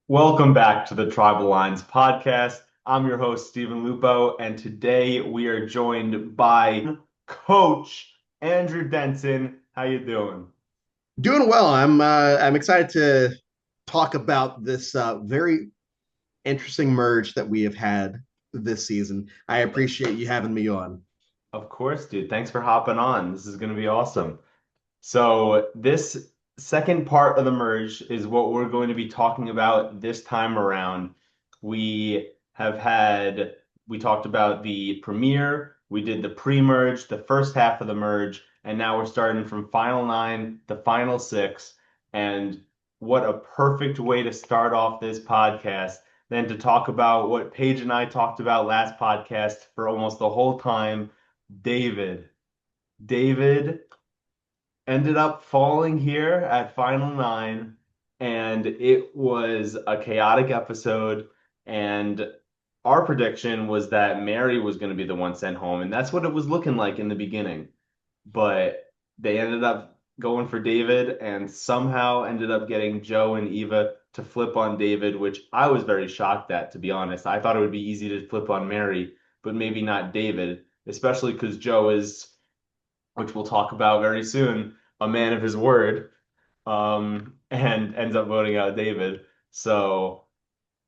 Welcome back to the Tribal Lines podcast. I'm your host, Stephen Lupo, and today we are joined by Coach Andrew Denson. How you doing? Doing well. I'm excited to talk about this very interesting merge that we have had this season. I appreciate you having me on. Of course, dude. Thanks for hopping on. This is going to be awesome. So, this second part of the merge is what we're going to be talking about this time around. We have had, we talked about the premiere, we did the pre-merge, the first half of the merge, and now we're starting from final nine to final six. And what a perfect way to start off this podcast than to talk about what Paige and I talked about last podcast for almost the whole time, David. David ended up falling here at Final Nine, and it was a chaotic episode. And our prediction was that Mary was going to be the one sent home, and that's what it was looking like in the beginning. But they ended up going for David and somehow ended up getting Joe and Eva to flip on David, which I was very shocked at, to be honest. I thought it would be easy to flip on Mary, but maybe not David, especially because Joe is, which we'll talk about very soon, a man of his word, and ends up voting out David. So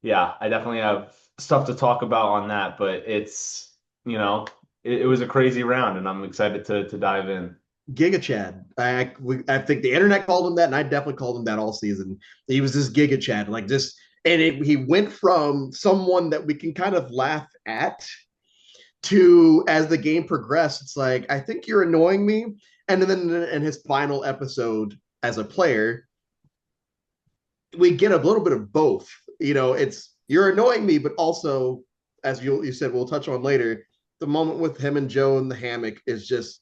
yeah, I definitely have stuff to talk about on that, but it was a crazy round, and I'm excited to dive in. Giga Chad. I think the internet called him that, and I definitely called him that all season. He was this Giga Chad, like just, he went from someone that we can kind of laugh at to, as the game progressed, it's like, I think you're annoying me. And then in his final episode as a player, we get a little bit of both. It's you're annoying me, but also, as you said, we'll touch on later, the moment with him and Joe in the hammock is just,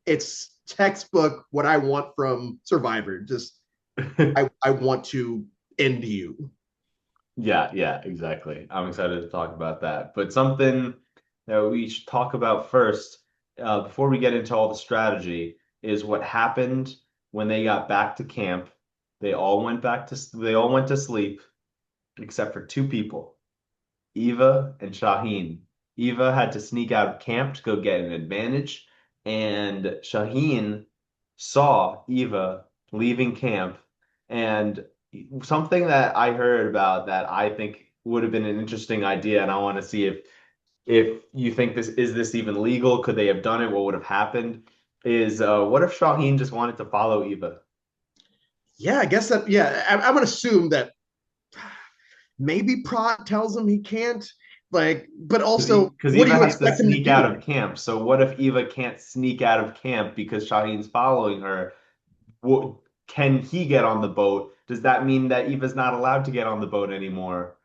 it's textbook what I want from Survivor. Just I want to end you. Yeah, yeah, exactly. I'm excited to talk about that. But something that we should talk about first, before we get into all the strategy, is what happened when they got back to camp. They all went to sleep except for two people, Eva and Shaheen. Eva had to sneak out of camp to go get an advantage, and Shaheen saw Eva leaving camp. And something that I heard about that I think would have been an interesting idea, and I want to see if you think this even legal? Could they have done it? What would have happened? Is what if Shaheen just wanted to follow Eva? Yeah, I guess that. Yeah, I'm gonna assume that maybe Prot tells him he can't. Like, but also, Because what do Eva you has to expect him to sneak out do? of camp. So what if Eva can't sneak out of camp because Shaheen's following her? Can he get on the boat? Does that mean that Eva's not allowed to get on the boat anymore?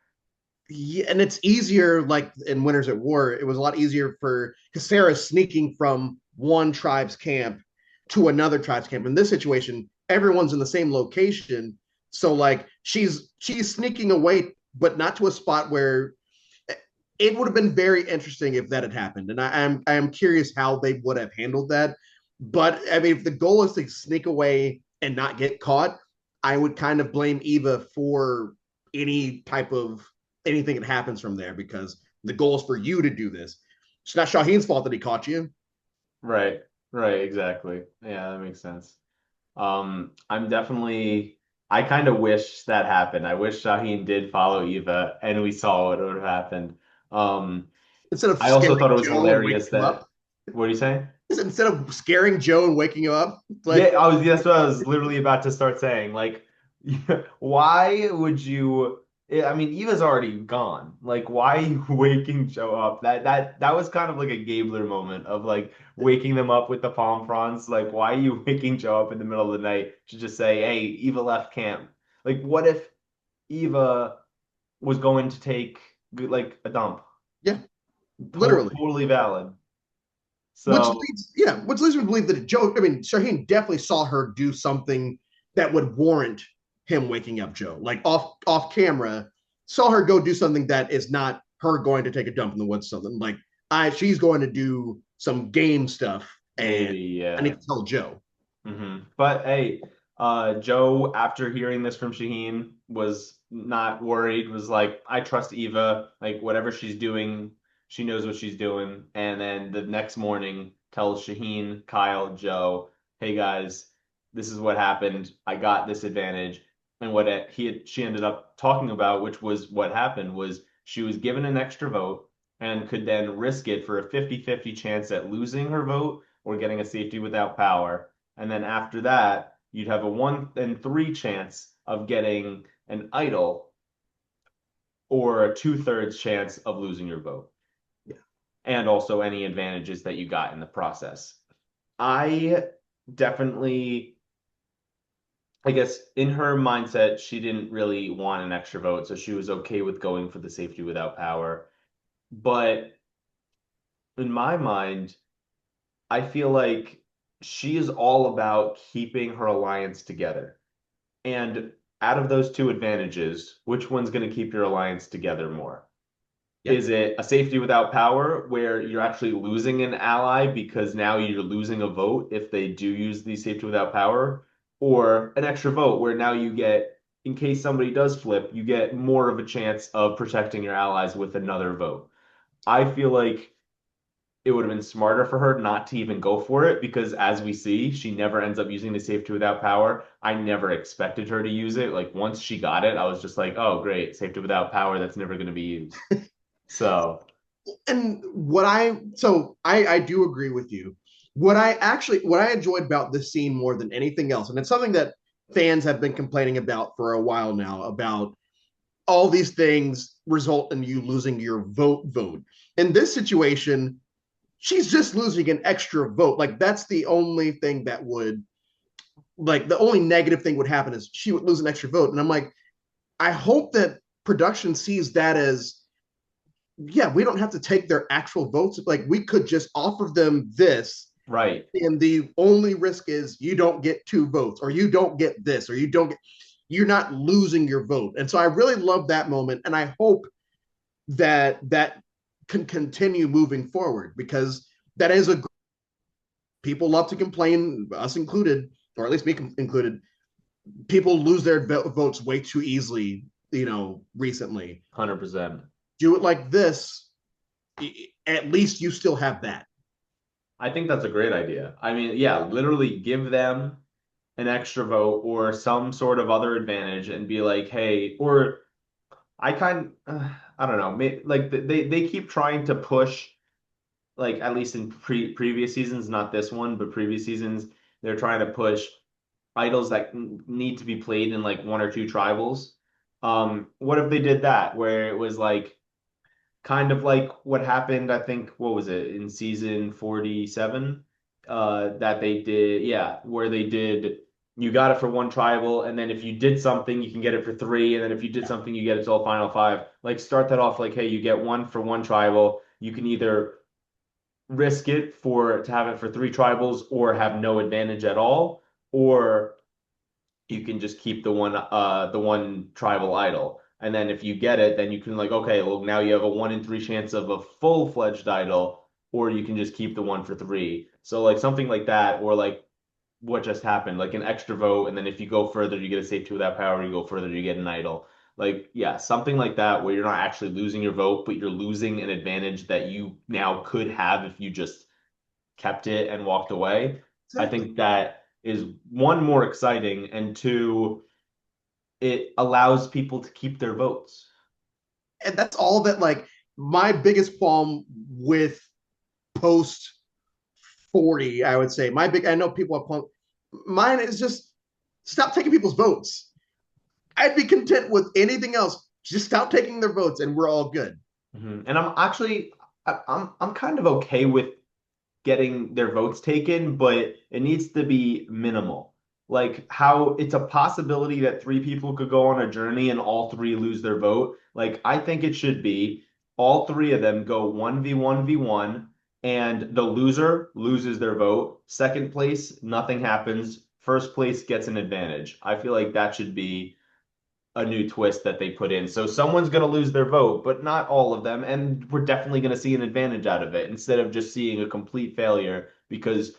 Yeah, and it's easier, like in Winners at War, it was a lot easier for because Sarah's sneaking from one tribe's camp to another tribe's camp. In this situation, everyone's in the same location. So like she's sneaking away, but not to a spot where it would have been very interesting if that had happened. And I am curious how they would have handled that. But I mean, if the goal is to sneak away and not get caught, I would kind of blame Eva for any type of anything that happens from there because the goal is for you to do this. It's not Shaheen's fault that he caught you. Right, right, exactly. Yeah, that makes sense. I'm definitely, I kind of wish that happened. I wish Shaheen did follow Eva and we saw what would have happened. Um, Instead of I also thought scaring it was Joe and waking hilarious him up, that, what are you saying? instead of scaring Joe and waking him up, Yeah, like that's what I was literally about to start saying. Like, why would you? I mean, Eva's already gone. Like, why are you waking Joe up? That was kind of like a Gabler moment of like waking them up with the palm fronds. Like, why are you waking Joe up in the middle of the night to just say, "Hey, Eva left camp"? Like, what if Eva was going to take like a dump? yeah, literally. Totally valid. Which So, leads, yeah, which leads me to believe that Joe, I mean, Shaheen definitely saw her do something that would warrant him waking up Joe, like off camera, saw her go do something that is not her going to take a dump in the woods, something like she's going to do some game stuff, and maybe, I yeah. need to tell Joe. But hey. Joe, after hearing this from Shaheen, was not worried, was like, I trust Eva. Like, whatever she's doing, she knows what she's doing. And then the next morning tells Shaheen, Kyle, Joe, hey guys, this is what happened. I got this advantage. And she ended up talking about, which was what happened, was she was given an extra vote and could then risk it for a 50-50 chance at losing her vote or getting a safety without power. And then after that, you'd have a 1 in 3 chance of getting an idol or a 2/3 chance of losing your vote, Yeah. and also any advantages that you got in the process. I definitely, I guess, in her mindset, she didn't really want an extra vote, so she was okay with going for the safety without power. But in my mind, I feel like she is all about keeping her alliance together. And out of those two advantages, which one's going to keep your alliance together more? Yeah. Is it a safety without power where you're actually losing an ally because now you're losing a vote if they do use the safety without power? Or an extra vote where now you get, in case somebody does flip, you get more of a chance of protecting your allies with another vote? I feel like it would have been smarter for her not to even go for it because, as we see, she never ends up using the safety without power. I never expected her to use it. Like, once she got it, I was just like, oh, great, safety without power, that's never going to be used. So, And I do agree with you. What I enjoyed about this scene more than anything else, and it's something that fans have been complaining about for a while now, about all these things result in you losing your vote. In this situation, she's just losing an extra vote. Like, that's the only thing that would, like, the only negative thing would happen is she would lose an extra vote. And I'm like, I hope that production sees that as, yeah, we don't have to take their actual votes. Like, we could just offer them this, right. and the only risk is you don't get two votes, or you don't get this, or you're not losing your vote. And so I really love that moment, and I hope that can continue moving forward, because that is a, people love to complain, us included, or at least me included. People lose their votes way too easily, recently. 100%. Do it like this, at least you still have that. I think that's a great idea. I mean, yeah, literally give them an extra vote or some sort of other advantage and be like, hey, or I don't know, like they keep trying to push, like at least in previous seasons, not this one, but previous seasons, they're trying to push idols that need to be played in like 1 or 2 tribals. What if they did that where it was like kind of like what happened, I think, what was it, in season 47? That they did, yeah, where they did, you got it for one tribal, and then if you did something, you can get it for three, and then if you did Yeah. something, you get it till the final five. Like, start that off like, hey, you get one for one tribal. You can either risk it for to have it for three tribals or have no advantage at all, or you can just keep the one tribal idol. And then if you get it, then you can like, okay, well now you have a 1 in 3 chance of a full-fledged idol, or you can just keep the one for three. So like something like that, or like what just happened, like an extra vote, and then if you go further, you get a save two without power, you go further, you get an idol. Like, yeah, something like that where you're not actually losing your vote, but you're losing an advantage that you now could have if you just kept it and walked away. I Exactly. think that is one, more exciting, and two, it allows people to keep their votes. And that's all that, like, my biggest qualm with post 40, I would say. I know people have, mine is just stop taking people's votes. I'd be content with anything else. Just stop taking their votes and we're all good. And I'm actually I'm kind of okay with getting their votes taken, but it needs to be minimal. Like how it's a possibility that three people could go on a journey and all three lose their vote. Like I think it should be all three of them go 1v1v1 and the loser loses their vote. Second place, nothing happens. First place gets an advantage. I feel like that should be a new twist that they put in. So someone's going to lose their vote, but not all of them. And we're definitely going to see an advantage out of it instead of just seeing a complete failure because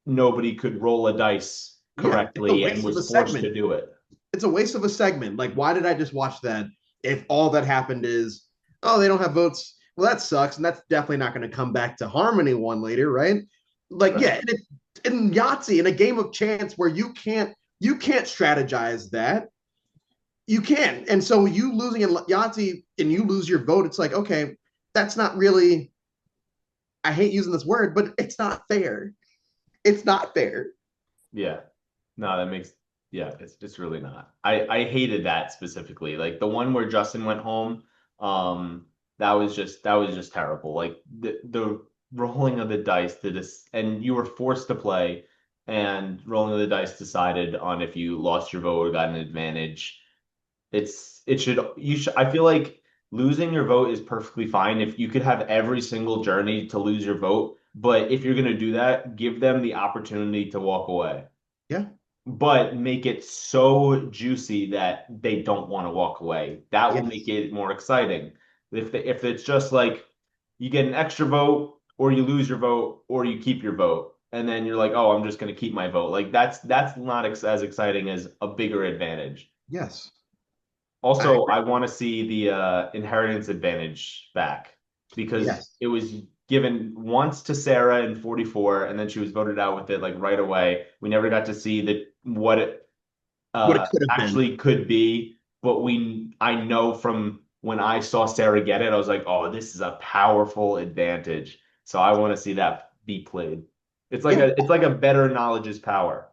nobody could roll a dice Yeah, it's a correctly and waste of was a forced to segment. do it. It's a waste of a segment. Like, why did I just watch that if all that happened is, oh, they don't have votes? Well, that sucks, and that's definitely not going to come back to harm anyone later, right? Like, yeah, Right. and in Yahtzee, in a game of chance where you can't strategize that. You can, and so you losing in Yahtzee and you lose your vote. It's like, okay, that's not really. I hate using this word, but it's not fair. It's not fair. Yeah. No, that makes yeah, it's really not. I hated that specifically. Like the one where Justin went home, that was just terrible. Like the rolling of the dice to this and you were forced to play and rolling of the dice decided on if you lost your vote or got an advantage. It should you should I feel like losing your vote is perfectly fine if you could have every single journey to lose your vote, but if you're gonna do that, give them the opportunity to walk away Yeah. but make it so juicy that they don't want to walk away. That will make Yes. it more exciting. If it's just like you get an extra vote or you lose your vote or you keep your vote and then you're like, "Oh, I'm just going to keep my vote." Like that's not as exciting as a bigger advantage. Yes. I Also, agree. I want to see the inheritance advantage back because Yes. it was given once to Sarah in 44 and then she was voted out with it like right away. We never got to see what it What it could have been. actually could be, but I know from when I saw Sarah get it, I was like, oh, this is a powerful advantage. So I want to see that be played. Yeah. It's like a better knowledge is power.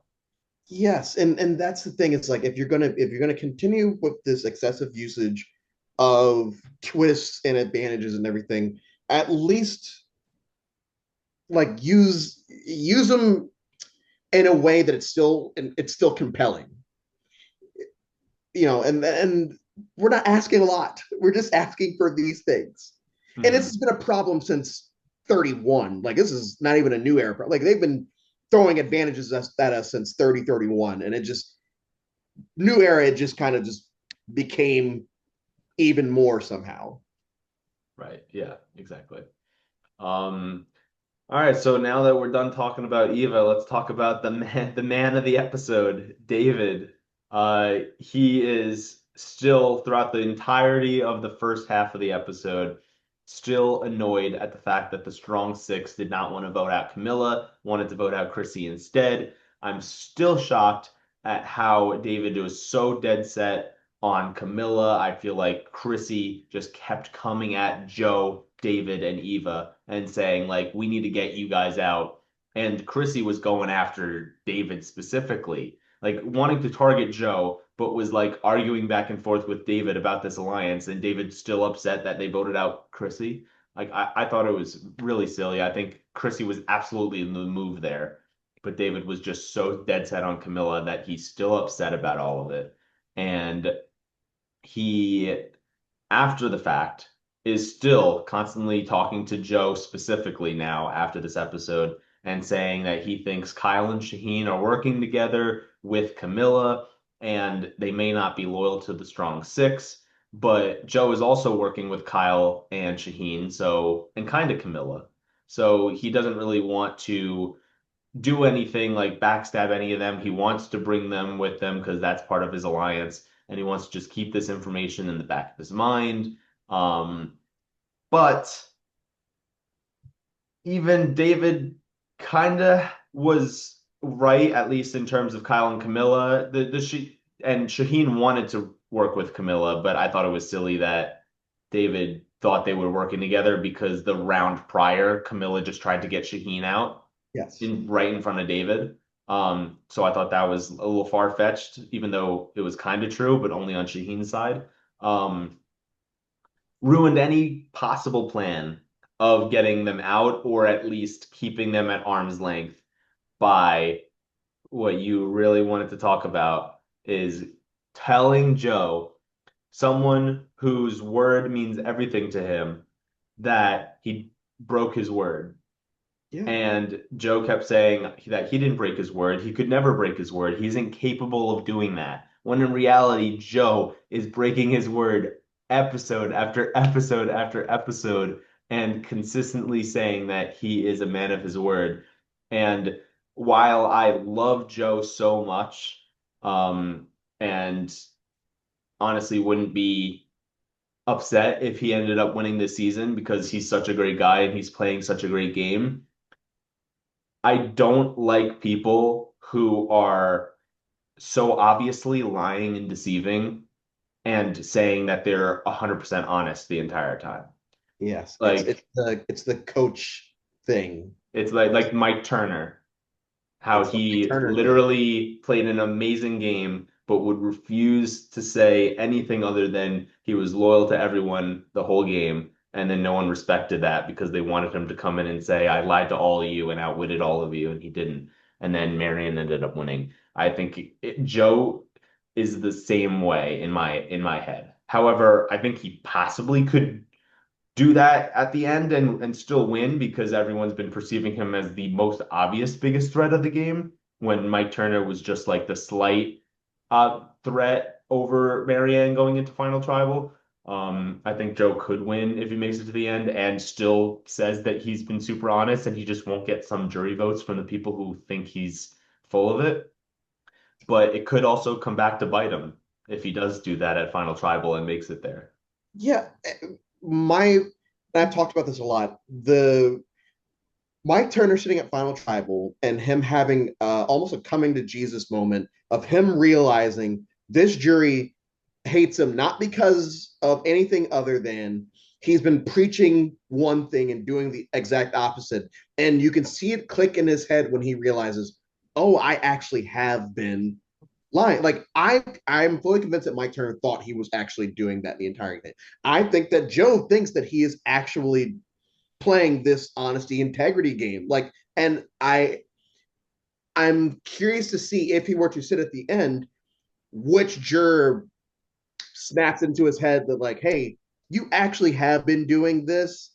Yes. And that's the thing. It's like if you're gonna continue with this excessive usage of twists and advantages and everything, at least like use them in a way that it's still compelling. And we're not asking a lot. We're just asking for these things. And this Hmm. has been a problem since 31. Like this is not even a new era. Like they've been throwing advantages at us since 30, 31. And it just new era, it just kind of just became even more somehow. Right. Yeah, exactly. Um, all right, so now that we're done talking about Eva, let's talk about the man of the episode, David. He is still throughout the entirety of the first half of the episode, still annoyed at the fact that the strong six did not want to vote out Camilla, wanted to vote out Chrissy instead. I'm still shocked at how David was so dead set on Camilla. I feel like Chrissy just kept coming at Joe, David, and Eva and saying, like, we need to get you guys out. And Chrissy was going after David specifically, like wanting to target Joe, but was like arguing back and forth with David about this alliance. And David's still upset that they voted out Chrissy. Like, I thought it was really silly. I think Chrissy was absolutely in the move there, but David was just so dead set on Camilla that he's still upset about all of it. And he after the fact is still constantly talking to Joe specifically now after this episode and saying that he thinks Kyle and Shaheen are working together with Camilla and they may not be loyal to the strong six, but Joe is also working with Kyle and Shaheen, so and kind of Camilla. So he doesn't really want to do anything like backstab any of them. He wants to bring them with them because that's part of his alliance, and he wants to just keep this information in the back of his mind. Um, but even David kind of was right, at least in terms of Kyle and Camilla. The she and Shaheen wanted to work with Camilla, but I thought it was silly that David thought they were working together because the round prior, Camilla just tried to get Shaheen out Yes. in right in front of David. So I thought that was a little far-fetched, even though it was kind of true, but only on Shaheen's side. Um, Ruined any possible plan of getting them out or at least keeping them at arm's length by what you really wanted to talk about is telling Joe, someone whose word means everything to him, that he broke his word. Yeah. And Joe kept saying that he didn't break his word. He could never break his word. He's incapable of doing that. When in reality, Joe is breaking his word episode after episode after episode and consistently saying that he is a man of his word. And while I love Joe so much, um, and honestly wouldn't be upset if he ended up winning this season because he's such a great guy and he's playing such a great game. I don't like people who are so obviously lying and deceiving and saying that they're 100% honest the entire time. Yes, Like it's the coach thing. it's like Mike Turner, how It's the Mike he Turner thing. literally played an amazing game, but would refuse to say anything other than he was loyal to everyone the whole game. And then no one respected that because they wanted him to come in and say, I lied to all of you and outwitted all of you, and he didn't. And then Marion ended up winning. I think Joe is the same way in my head. However, I think he possibly could do that at the end and still win because everyone's been perceiving him as the most obvious biggest threat of the game when Mike Turner was just like the slight threat over Marianne going into Final Tribal. I think Joe could win if he makes it to the end and still says that he's been super honest and he just won't get some jury votes from the people who think he's full of it. But it could also come back to bite him if he does do that at Final Tribal and makes it there. Yeah, my I've talked about this a lot. The Mike Turner sitting at Final Tribal and him having almost a coming to Jesus moment of him realizing this jury hates him not because of anything other than he's been preaching one thing and doing the exact opposite. And you can see it click in his head when he realizes, oh, I actually have been lying. Like I'm fully convinced that Mike Turner thought he was actually doing that the entire thing. I think that Joe thinks that he is actually playing this honesty integrity game. Like, and I'm curious to see if he were to sit at the end, which juror snaps into his head that like, hey, you actually have been doing this,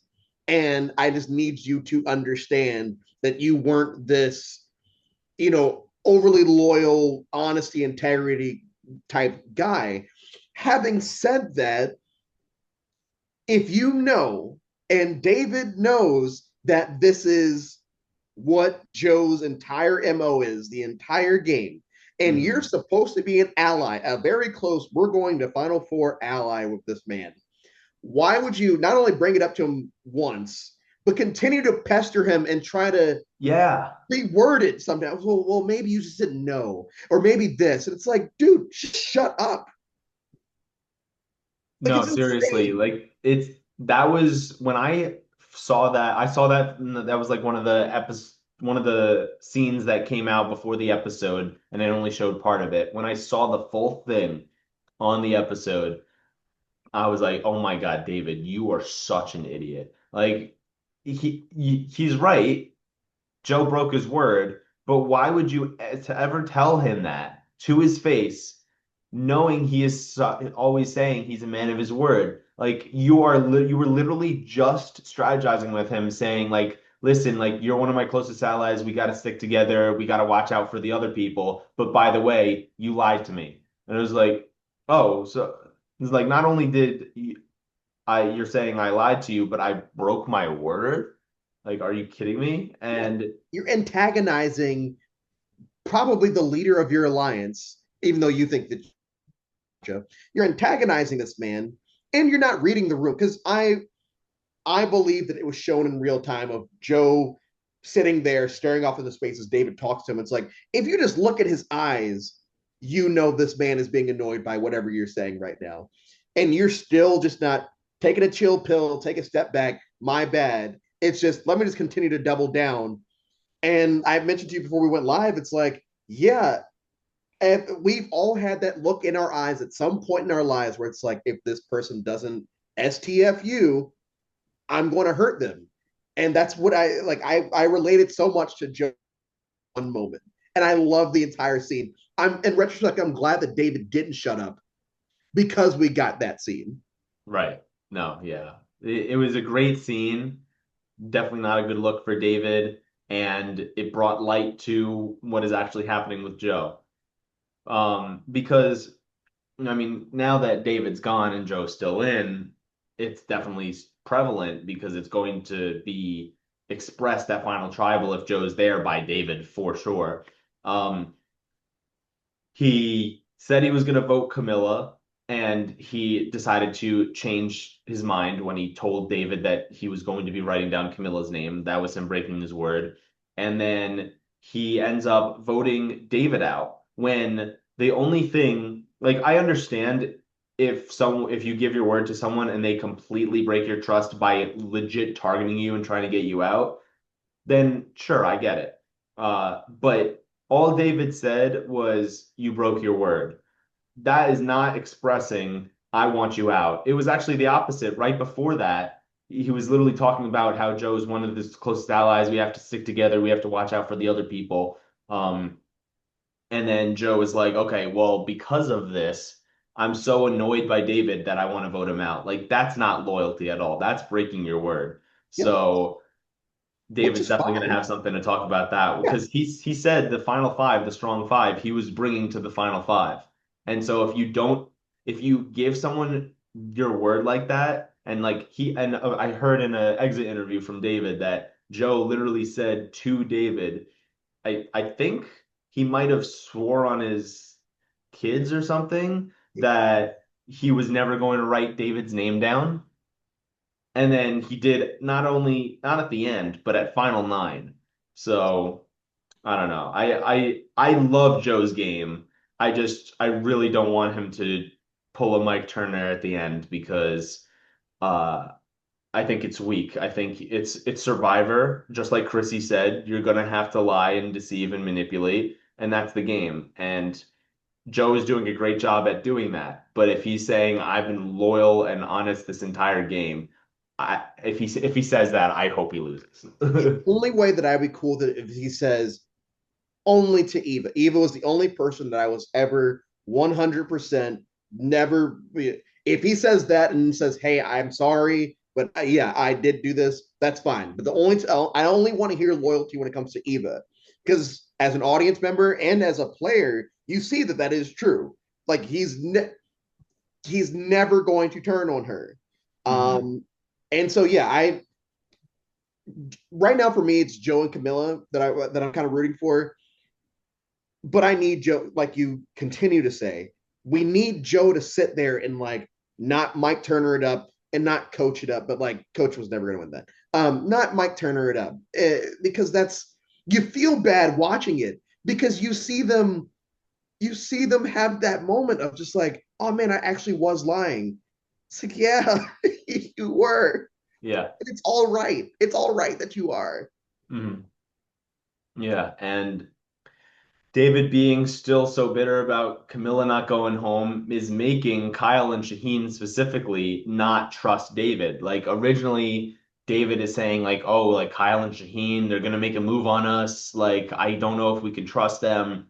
and I just need you to understand that you weren't this, overly loyal, honesty, integrity type guy. Having said that, if you know, and David knows that this is what Joe's entire MO is, the entire game, and you're Mhm. supposed to be an ally, a very close, we're going to Final Four ally with this man. Why would you not only bring it up to him once, but continue to pester him and try to Yeah. reword it sometimes? Well, maybe you just didn't know, or maybe this. And it's like, dude, shut up. Like, No, it's seriously, insane. like it's that was when I saw that that was like one of the scenes that came out before the episode and it only showed part of it. When I saw the full thing on the episode, I was like, "Oh my God, David, you are such an idiot." Like he's right. Joe broke his word, but why would you to ever tell him that to his face, knowing he is always saying he's a man of his word? Like you were literally just strategizing with him, saying like, "Listen, like you're one of my closest allies. We got to stick together. We got to watch out for the other people. But by the way, you lied to me." And it was like, "Oh, so it's like not only you're saying I lied to you, but I broke my word." Like, are you kidding me? Yeah, And you're antagonizing probably the leader of your alliance, even though you think that you're antagonizing this man, and you're not reading the room. Because I believe that it was shown in real time of Joe sitting there staring off into space as David talks to him. It's like if you just look at his eyes, you know this man is being annoyed by whatever you're saying right now, and you're still just not taking a chill pill, take a step back. My bad. It's just let me just continue to double down. And I mentioned to you before we went live, it's like, yeah, and we've all had that look in our eyes at some point in our lives where it's like, if this person doesn't STFU, I'm going to hurt them. And that's what I like. I related so much to Joe one moment, and I love the entire scene. I'm in retrospect, I'm glad that David didn't shut up because we got that scene. right. No, yeah. It was a great scene. Definitely not a good look for David, and it brought light to what is actually happening with Joe. Because I mean, now that David's gone and Joe's still in, it's definitely prevalent because it's going to be express that final tribal if Joe's there by David for sure. Um, he said he was going to vote Camilla, and he decided to change his mind when he told David that he was going to be writing down Camilla's name. That was him breaking his word. And then he ends up voting David out when the only thing, like, I understand if you give your word to someone and they completely break your trust by legit targeting you and trying to get you out, then sure, I get it. But all David said was, "You broke your word." That is not expressing, "I want you out." It was actually the opposite. Right before that, he was literally talking about how Joe is one of his closest allies. We have to stick together. We have to watch out for the other people. And then Joe was like, "Okay, well, because of this, I'm so annoyed by David that I want to vote him out." Like, that's not loyalty at all. That's breaking your word. Yep, So which David's is definitely going to fine. have something to talk about that Yeah, because he said the final five, the strong five, he was bringing to the final five. And so if you give someone your word like that, and like I heard in an exit interview from David that Joe literally said to David, I think he might have swore on his kids or something that he was never going to write David's name down. And then he did not at the end, but at final nine. So I don't know. I love Joe's game. I really don't want him to pull a Mike Turner at the end because uh I think it's weak. I think it's Survivor, just like Chrissy said, you're gonna have to lie and deceive and manipulate, and that's the game. And Joe is doing a great job at doing that. But if he's saying I've been loyal and honest this entire game, if he says that, I hope he loses. the only way that I'd be cool that if he says only to Eva. Eva was the only person that I was ever 100% never. If he says that and says, "Hey, I'm sorry, but yeah, I did do this," that's fine. But I only want to hear loyalty when it comes to Eva, because as an audience member and as a player, you see that that is true. Like he's never going to turn on her. hmm Um, and so yeah, I right now for me it's Joe and Camilla that I'm kind of rooting for, but I need Joe, like you continue to say, we need Joe to sit there and like not Mike Turner it up and not coach it up, but like coach was never going to win that. Not Mike Turner it up because that's you feel bad watching it because you see them have that moment of just like, oh man, I actually was lying. It's like, yeah, you were. Yeah. It's all right. It's all right that you are. hmm Yeah. And David being still so bitter about Camilla not going home is making Kyle and Shaheen specifically not trust David. Like originally, David is saying like, "Oh, like Kyle and Shaheen, they're gonna make a move on us. Like I don't know if we can trust them."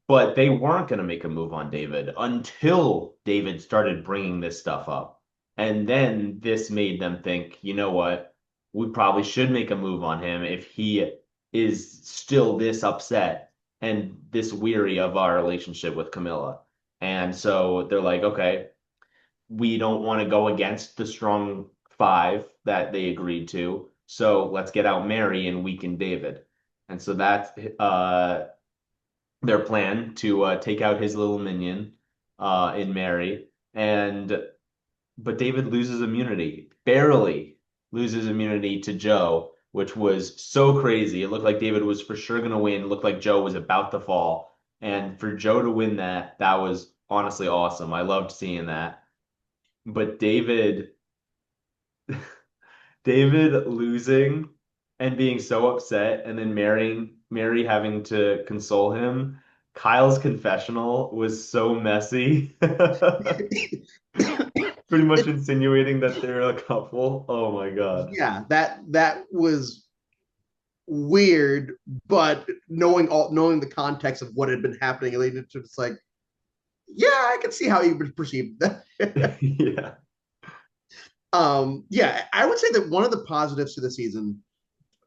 But they weren't going to make a move on David until David started bringing this stuff up. And then this made them think, you know what? We probably should make a move on him if he is still this upset and this weary of our relationship with Camilla. And so they're like, okay, we don't want to go against the strong five that they agreed to. So let's get out Mary and weaken David. And so that's their plan to take out his little minion in Mary. And but David loses immunity, barely loses immunity to Joe, which was so crazy. It looked like David was for sure going to win. It looked like Joe was about to fall. And for Joe to win that, that was honestly awesome. I loved seeing that. But David losing and being so upset and then Mary having to console him. Kyle's confessional was so messy. Pretty much It, insinuating that they're a couple. Oh my God. yeah, that was weird, but knowing the context of what had been happening, it's like, yeah, I can see how you would perceive that. Yeah. Yeah, I would say that one of the positives to the season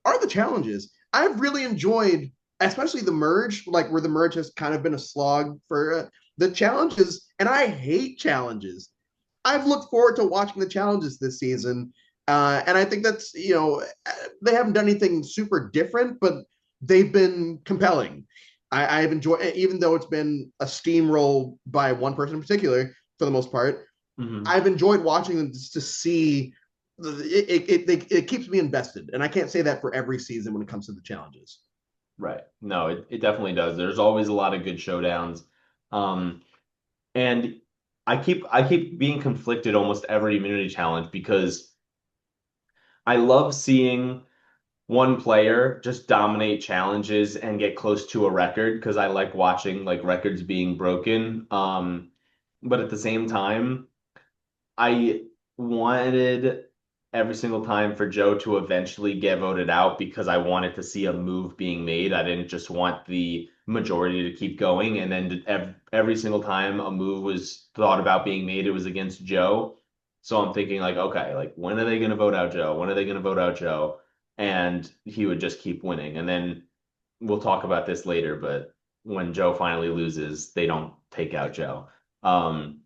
are the challenges. I've really enjoyed, especially the merge, like where the merge has kind of been a slog for the challenges, and I hate challenges. I've looked forward to watching the challenges this season And I think that's, they haven't done anything super different, but they've been compelling. I've enjoyed, even though it's been a steamroll by one person in particular for the most part. Hmm. I've enjoyed watching them just to see. It keeps me invested, and I can't say that for every season when it comes to the challenges. Right. No, it definitely does. There's always a lot of good showdowns. Um, and I keep being conflicted almost every immunity challenge because I love seeing one player just dominate challenges and get close to a record because I like watching like records being broken. But at the same time, I wanted every single time for Joe to eventually get voted out because I wanted to see a move being made. I didn't just want the majority to keep going. And then every single time a move was thought about being made, it was against Joe. So I'm thinking like, okay, like when are they going to vote out Joe? When are they going to vote out Joe? And he would just keep winning. And then we'll talk about this later, but when Joe finally loses, they don't take out Joe. Um,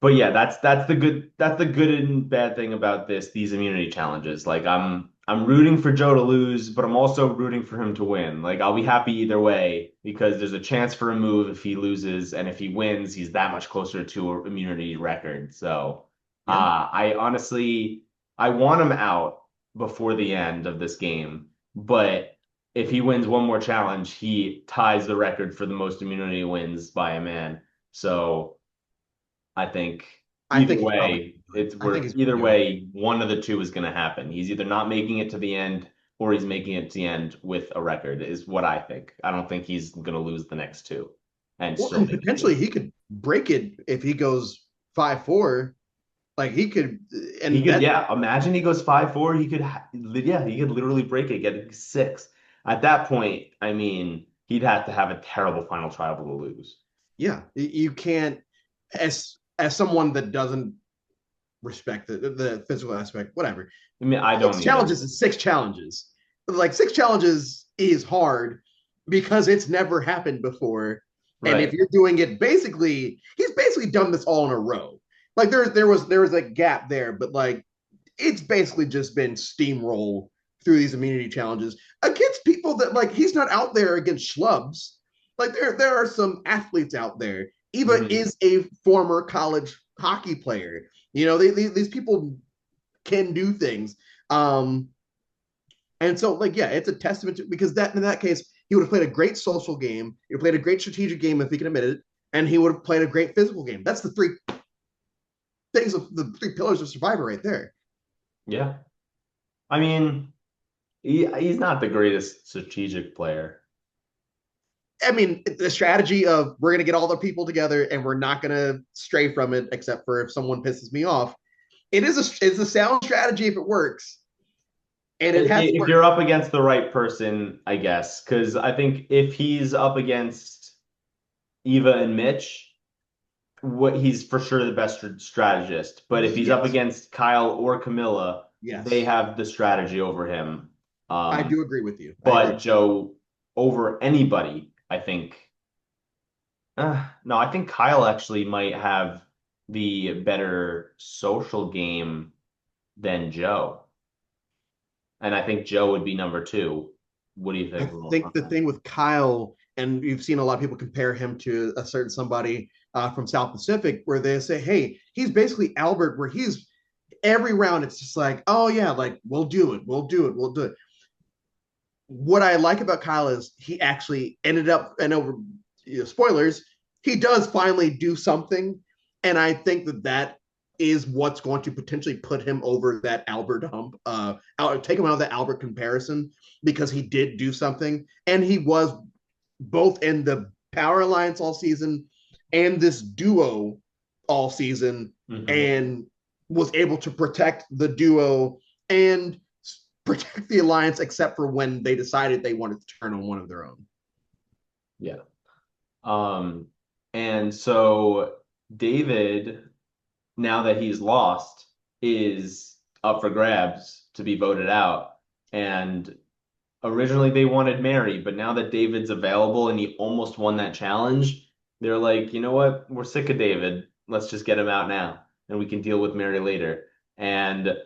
but yeah, that's the good and bad thing about these immunity challenges. Like I'm rooting for Joe to lose, but I'm also rooting for him to win. Like I'll be happy either way because there's a chance for a move if he loses, and if he wins, he's that much closer to an immunity record. So Yeah, I honestly I want him out before the end of this game, but if he wins one more challenge, he ties the record for the most immunity wins by a man. So I think I think he's probably. I think he's going either to do it. way, one of the two is going to happen. He's either not making it to the end or he's making it to the end with a record, is what I think. I don't think he's going to lose the next two and Well, still and make it to potentially he could break it if he goes 5-4. Like he could, he and could, that yeah. Imagine he goes 5-4. Yeah, he could literally break it, get six. At that point, I mean, he'd have to have a terrible final tribal to lose. yeah, you can't, as someone that doesn't respect the physical aspect, whatever. I mean, I Six don't either. challenges is six challenges. Like six challenges is hard because it's never happened before. And if Right. you're doing it basically, he's basically done this all in a row. Like there was a gap there, but like it's basically just been steamroll through these immunity challenges against people that like he's not out there against schlubs. Like there are some athletes out there. Eva Hmm. is a former college hockey player. These people can do things. Um, and so, like, yeah, it's a testament to because that in that case, he would have played a great social game. He would have played a great strategic game if he can admit it, and he would have played a great physical game. That's the three things of the three pillars of Survivor right there. Yeah. I mean, he's not the greatest strategic player. I mean, the strategy of we're gonna get all the people together and we're not gonna stray from it, except for if someone pisses me off. It's a sound strategy if it works, and it has If worked. you're up against the right person, I guess, because I think if he's up against Eva and Mitch, what he's for sure the best strategist. But if he's up Yes, against Kyle or Camilla, they yes, have the strategy over him. I Um, do agree with you. I agree. but Joe over anybody, I think. No, I think Kyle actually might have the better social game than Joe, and I think Joe would be number two. What do you I think think on the that? thing with Kyle, and you've seen a lot of people compare him to a certain somebody from South Pacific, where they say, "Hey, he's basically Albert," where he's every round. It's just like, "Oh yeah, like we'll do it, we'll do it, we'll do it." What I like about Kyle is he actually ended up, and over spoilers, he does finally do something, and I think that is what's going to potentially put him over that Albert hump, take him out of the Albert comparison because he did do something, and he was both in the Power Alliance all season and this duo all season, Hmm. and was able to protect the duo and protect the alliance, except for when they decided they wanted to turn on one of their own. Yeah. Um, and so David, now that he's lost, is up for grabs to be voted out. And originally they wanted Mary, but now that David's available and he almost won that challenge, they're like, you know what? We're sick of David. Let's just get him out now, and we can deal with Mary later. And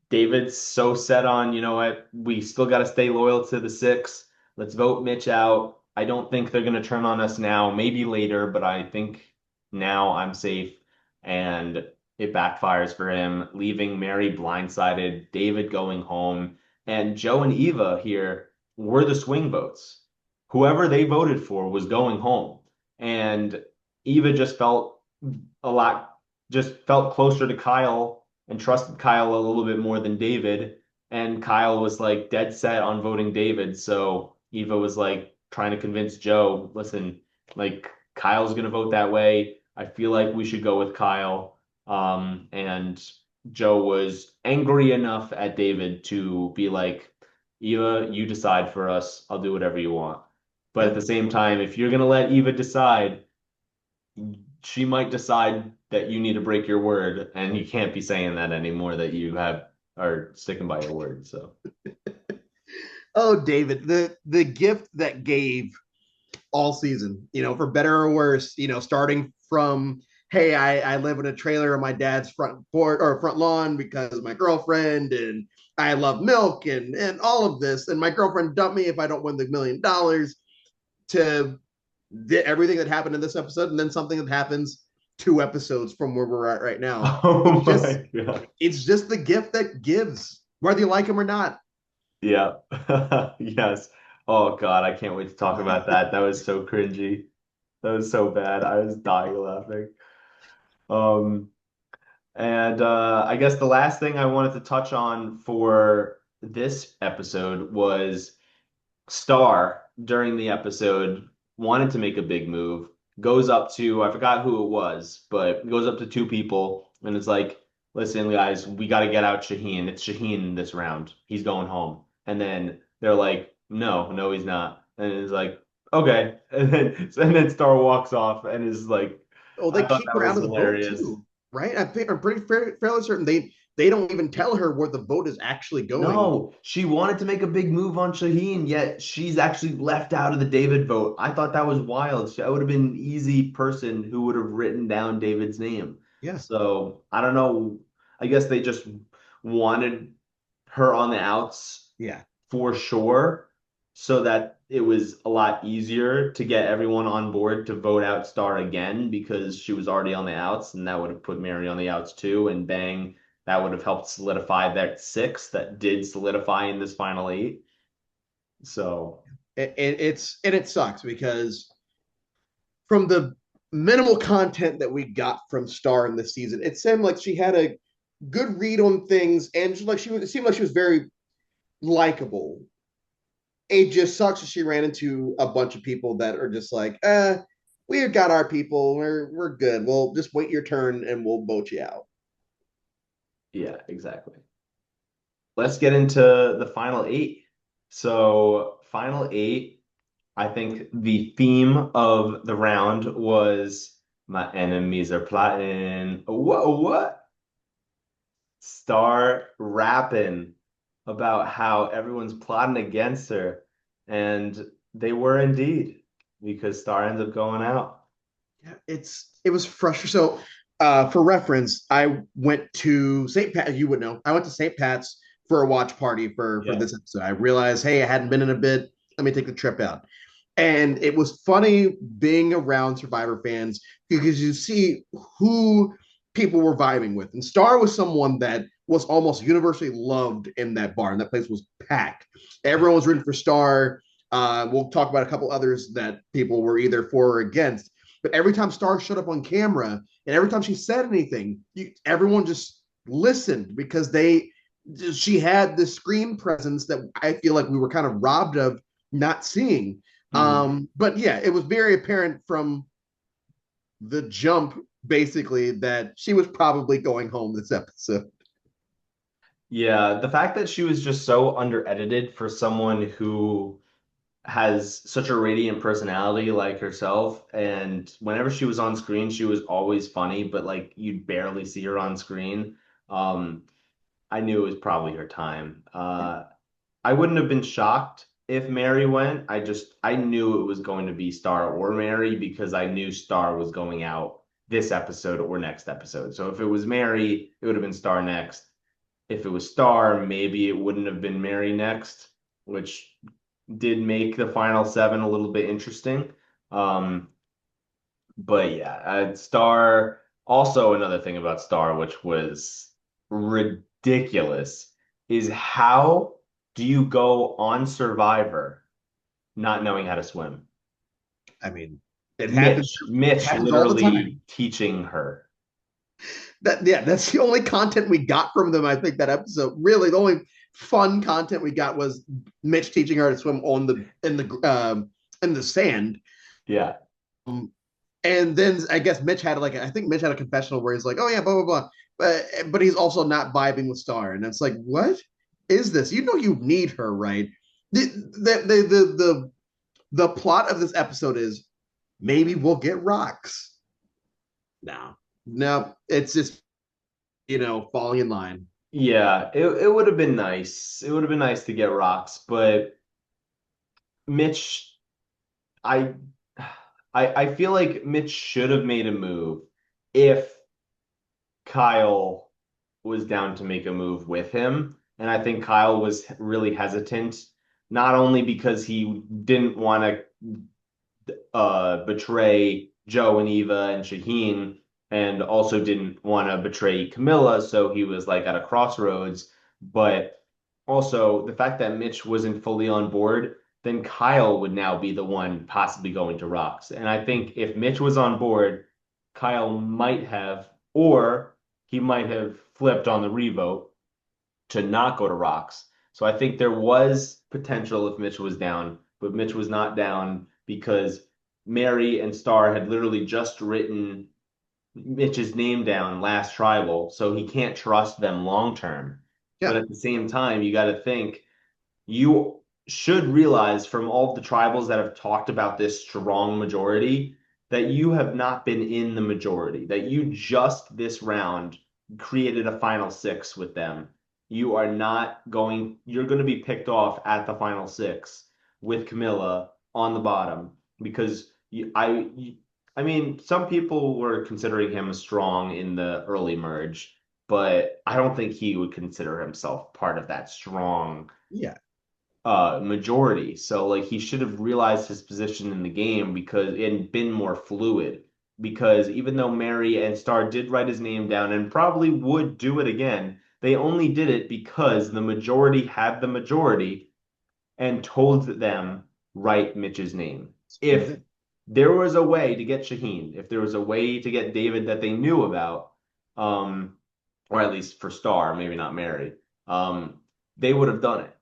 David's so set on, you know what, we still got to stay loyal to the six. Let's vote Mitch out. I don't think they're going to turn on us now, maybe later, but I think now I'm safe. And it backfires for him, leaving Mary blindsided, David going home, and Joe and Eva here were the swing votes. Whoever they voted for was going home. And Eva just felt closer to Kyle and trusted Kyle a little bit more than David. And Kyle was like dead set on voting David. So Eva was like trying to convince Joe, listen, like Kyle's gonna vote that way. I feel like we should go with Kyle. And Joe was angry enough at David to be like, Eva, you decide for us. I'll do whatever you want. But at Yep. the same time, if you're gonna let Eva decide, she might decide that you need to break your word, and you can't be saying that anymore that you have are sticking by your word. So Oh, David, the gift that gave all season, for better or worse, starting from, hey, I live in a trailer on my dad's front porch or front lawn because of my girlfriend, and I love milk and all of this, and my girlfriend dumped me if I don't win the $1 million, to everything that happened in this episode, and then something that happens 2 episodes from where we're at right now. oh It's just my God. it's just the gift that gives, whether you like him or not. Yeah. Yes. Oh God, I can't wait to talk about that. That was so cringy. That was so bad. I was dying laughing. Um, and I guess the last thing I wanted to touch on for this episode was Star during the episode wanted to make a big move, goes up to, I forgot who it was, but goes up to two people and it's like, listen, guys, we got to get out Shaheen. It's Shaheen this round. He's going home. And then they're like, no, no, he's not. And it's like, okay. And then Star walks off and is like, Oh, I they thought kick that her out was of the boat hilarious. too, right? I'm pretty fairly certain they don't even tell her where the boat is actually going. No, she wanted to make a big move on Shaheen, yet she's actually left out of the David vote. I thought that was wild. I would have been an easy person who would have written down David's name. Yeah, So I don't know. I guess they just wanted her on the outs yeah. for sure, so that it was a lot easier to get everyone on board to vote out Star again because she was already on the outs, and that would have put Mary on the outs too. And bang, that would have helped solidify that six that did solidify in this final eight. So, It sucks because from the minimal content that we got from Star in this season, it seemed like she had a good read on things, and it seemed like she was very likable. It just sucks that she ran into a bunch of people that are just like, we've got our people, we're good. We'll just wait your turn and we'll vote you out. yeah, exactly. Let's get into the final eight. So, final eight, I think the theme of the round was my enemies are plotting. Whoa, what? Star rapping about how everyone's plotting against her. And they were indeed, because Star ends up going out. Yeah, it was frustrating. So, for reference, I went to St. Pat. You would know. I went to St. Pat's for a watch party for Yeah. this episode. I realized, hey, I hadn't been in a bit. Let me take the trip out. And it was funny being around Survivor fans because you see who people were vibing with. And Star was someone that was almost universally loved in that bar, and that place was packed. Everyone was rooting for Star. We'll talk about a couple others that people were either for or against. But every time Star showed up on camera and every time she said anything, everyone just listened because she had this screen presence that I feel like we were kind of robbed of not seeing. Mhm. But yeah, it was very apparent from the jump, basically, that she was probably going home this episode. Yeah, the fact that she was just so under edited for someone who has such a radiant personality like herself, and whenever she was on screen, she was always funny, but like you'd barely see her on screen. Um, I knew it was probably her time. I wouldn't have been shocked if Mary went. I knew it was going to be Star or Mary because I knew Star was going out this episode or next episode. So if it was Mary, it would have been Star next. If it was Star, maybe it wouldn't have been Mary next, which did make the final seven a little bit interesting. Um, but yeah, Star, also another thing about Star, which was ridiculous, is how do you go on Survivor not knowing how to swim? I mean, it happens. It Mitch happens all the time. literally teaching her. That's the only content we got from them. I think that episode. Really, the only fun content we got was Mitch teaching her to swim on in the sand. Yeah. Um, and then I guess Mitch had like I think Mitch had a confessional where he's like, "Oh yeah, blah blah blah," but he's also not vibing with Star, and it's like, what is this? You know, you need her, right? The plot of this episode is maybe we'll get rocks. No, no, it's just falling in line. Yeah, it would have been nice. It would have been nice to get rocks, but Mitch, I I feel like Mitch should have made a move if Kyle was down to make a move with him. And I think Kyle was really hesitant, not only because he didn't want to betray Joe and Eva and Shaheen, and also didn't want to betray Camilla. So he was like at a crossroads. But also the fact that Mitch wasn't fully on board, then Kyle would now be the one possibly going to rocks. And I think if Mitch was on board, Kyle might have, or he might have flipped on the revote to not go to rocks. So I think there was potential if Mitch was down, but Mitch was not down because Mary and Star had literally just written Mitch's name down last tribal, so he can't trust them long term. But Yeah, at the same time, you got to think you should realize from all of the tribals that have talked about this strong majority that you have not been in the majority, that you just this round created a final six with them. You are not going, you're going to be picked off at the final six with Camilla on the bottom because I mean, some people were considering him strong in the early merge, but I don't think he would consider himself part of that strong yeah, majority. So like he should have realized his position in the game because and been more fluid. Because even though Mary and Star did write his name down and probably would do it again, they only did it because the majority had the majority and told them write Mitch's name. If there was a way to get Shaheen, if there was a way to get David that they knew about, um, or at least for Star, maybe not Mary, they would have done it.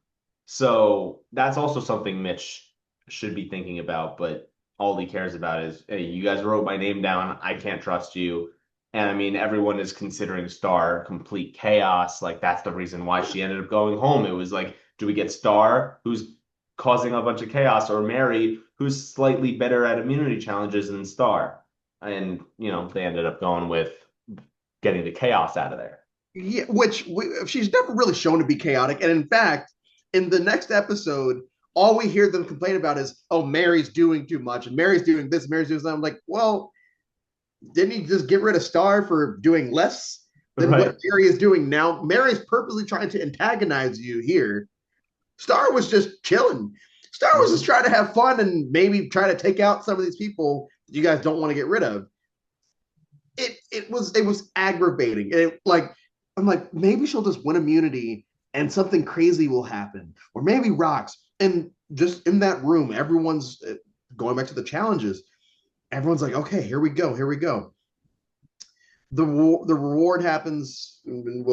So that's also something Mitch should be thinking about, but all he cares about is, hey, you guys wrote my name down. I can't trust you. And I mean, everyone is considering Star complete chaos. Like, that's the reason why she ended up going home. It was like, do we get Star, who's causing a bunch of chaos, or Mary, who's slightly better at immunity challenges than Star? And, they ended up going with getting the chaos out of there. yeah. She's never really shown to be chaotic, and in fact, in the next episode, all we hear them complain about is, "Oh, Mary's doing too much, and Mary's doing this, Mary's doing that." I'm like, well, didn't he just get rid of Star for doing less than what Right. Mary is doing now? Mary's purposely trying to antagonize you here. Star was just chilling. Star was just Mhm. trying to have fun and maybe try to take out some of these people that you guys don't want to get rid of. It was aggravating. I'm like, maybe she'll just win immunity and something crazy will happen, or maybe rocks. And just in that room, everyone's going back to the challenges. Everyone's like, okay, here we go, here we go. The reward happens, and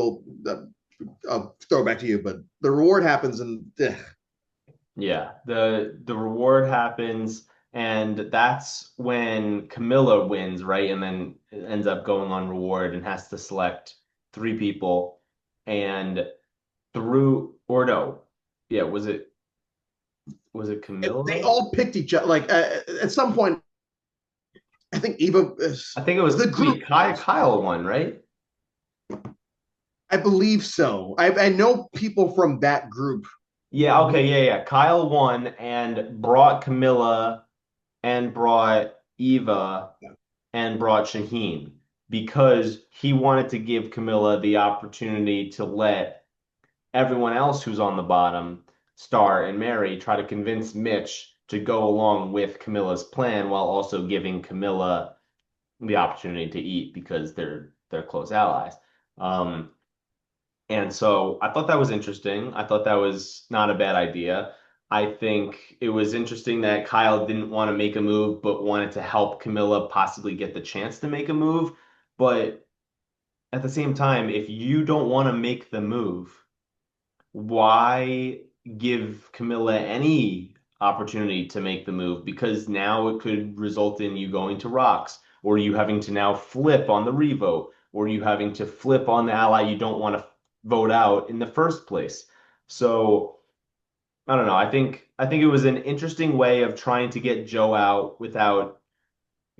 I'll throw it back to you, but the reward happens, and Yeah, the reward happens, and that's when Camilla wins, right? And then ends up going on reward and has to select three people. And through, or no, yeah, was it they Camilla? all picked each other. Like at some point, I think Eva, I think it was the group, wait, Kyle won, right? I believe so. I know people from that group. Yeah, okay, yeah, yeah. Kyle won and brought Camilla and brought Eva and brought Shaheen because he wanted to give Camilla the opportunity to let everyone else who's on the bottom, Star and Mary, try to convince Mitch to go along with Camilla's plan while also giving Camilla the opportunity to eat because they're close allies. Um, and so I thought that was interesting. I thought that was not a bad idea. I think it was interesting that Kyle didn't want to make a move, but wanted to help Camilla possibly get the chance to make a move. But at the same time, if you don't want to make the move, why give Camilla any opportunity to make the move? Because now it could result in you going to rocks, or you having to now flip on the revote, or you having to flip on the ally you don't want to vote out in the first place. So I don't know. I think it was an interesting way of trying to get Joe out without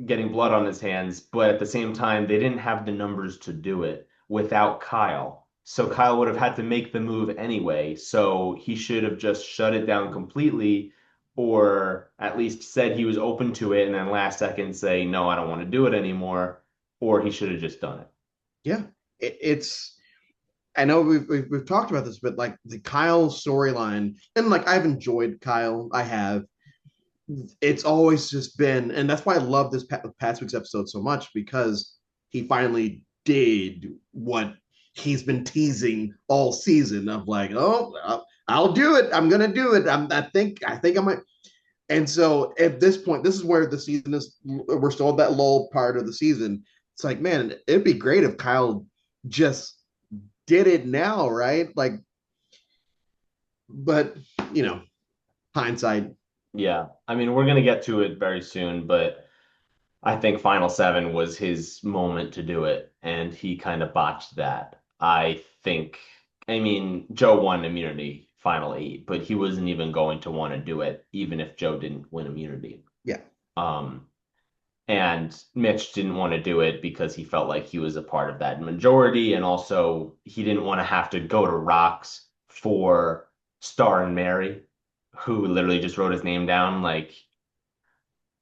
getting blood on his hands, but at the same time, they didn't have the numbers to do it without Kyle. So Kyle would have had to make the move anyway. So he should have just shut it down completely, or at least said he was open to it, and then last second say, no, I don't want to do it anymore. Or he should have just done it. Yeah, it's. I know we've talked about this, but like the Kyle storyline, and like I've enjoyed Kyle. I have. It's always just been, and that's why I love this past week's episode so much because he finally did what he's been teasing all season of like, oh, I'll do it. I'm gonna do it. I think I might. And so at this point, this is where the season is. We're still at that lull part of the season. It's like, man, it'd be great if Kyle just did it now, right? Like, but you know, hindsight. Yeah. I mean, we're going to get to it very soon, but I think Final Seven was his moment to do it, and he kind of botched that. I mean, Joe won immunity Final Eight, but he wasn't even going to want to do it, even if Joe didn't win immunity. Yeah, Um, and Mitch didn't want to do it because he felt like he was a part of that majority, and also he didn't want to have to go to Rocks for Star and Mary, who literally just wrote his name down. Like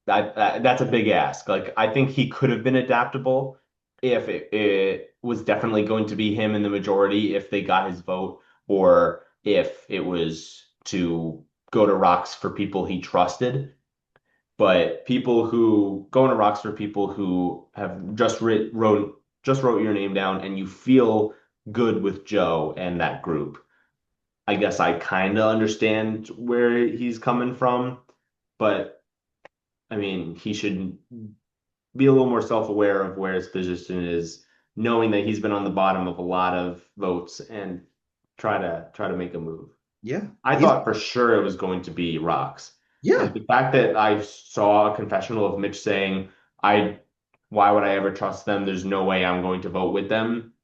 that's a big ask. Like I think he could have been adaptable if it was definitely going to be him in the majority if they got his vote, or if it was to go to Rocks for people he trusted. But people who going to Rocks for people who have just wrote your name down and you feel good with Joe and that group. I guess I kind of understand where he's coming from, but I mean, he should be a little more self-aware of where his position is, knowing that he's been on the bottom of a lot of votes and try to make a move. yeah, I he's thought for sure it was going to be Rocks. Like yeah. the fact that I saw a confessional of Mitch saying, I why would I ever trust them? There's no way I'm going to vote with them.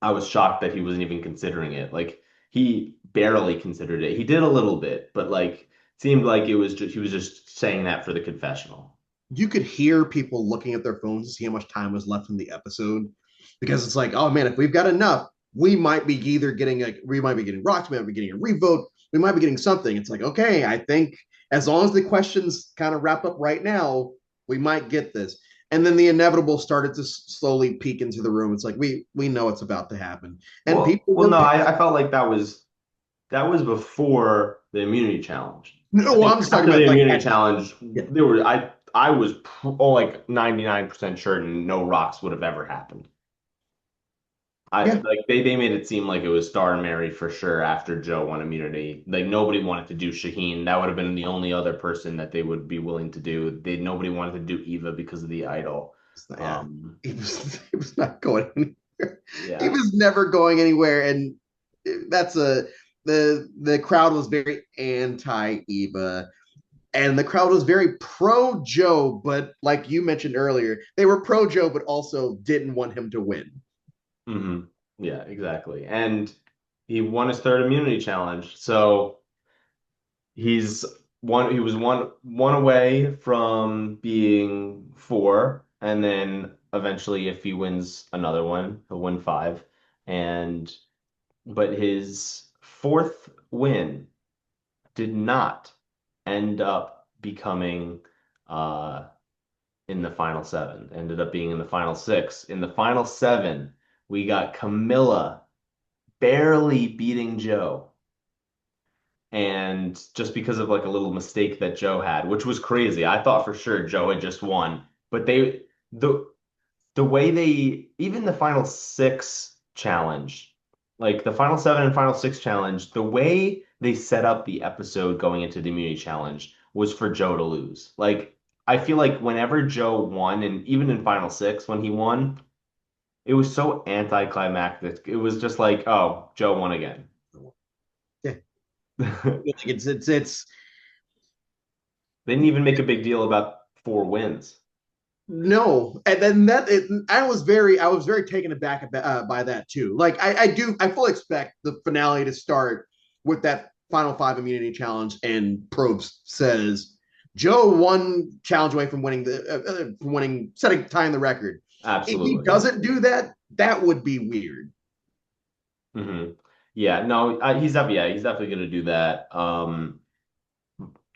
I was shocked that he wasn't even considering it. Like he barely considered it. He did a little bit, but like seemed like it was just he was just saying that for the confessional. You could hear people looking at their phones to see how much time was left in the episode because it's like, oh man, if we've got enough, we might be getting rocks, we might be getting a revote, we might be getting something. It's like, okay, I think as long as the questions kind of wrap up right now, we might get this. And then the inevitable started to slowly peek into the room. It's like we know it's about to happen, and people Well, were no, I felt like that was before the immunity challenge. no. I Well, think I'm just talking after the about like immunity challenge, yeah, I was like 99% sure no rocks would have ever happened. I yeah. like they made it seem like it was Star and Mary for sure after Joe won immunity. Like nobody wanted to do Shaheen. That would have been the only other person that they would be willing to do. Nobody wanted to do Eva because of the idol. Yeah, Um, he was not going anywhere. He yeah. was never going anywhere, and that's a the crowd was very anti Eva, and the crowd was very pro Joe. But like you mentioned earlier, they were pro Joe, but also didn't want him to win. hmm Yeah, exactly. And he won his third immunity challenge. So he was one away from being four, and then eventually if he wins another one, he'll win five. And but his fourth win did not end up becoming uh in the final seven. Ended up being in the final six. In the final seven, we got Camilla barely beating Joe. And just because of like a little mistake that Joe had, which was crazy. I thought for sure Joe had just won, but the the way they even the final six challenge, like the final seven and final six challenge, the way they set up the episode going into the immunity challenge was for Joe to lose. Like I feel like whenever Joe won, and even in final six when he won, it was so anticlimactic. It was just like, oh, Joe won again. Yeah, They like it's didn't even make a big deal about four wins. no, and then I was very taken aback by that too. Like I fully expect the finale to start with that final five immunity challenge, and Probst says Joe one challenge away from winning from winning setting tying the record. If he Absolutely. doesn't do that, that would be weird. Hmm. Yeah, no, he's definitely gonna do that.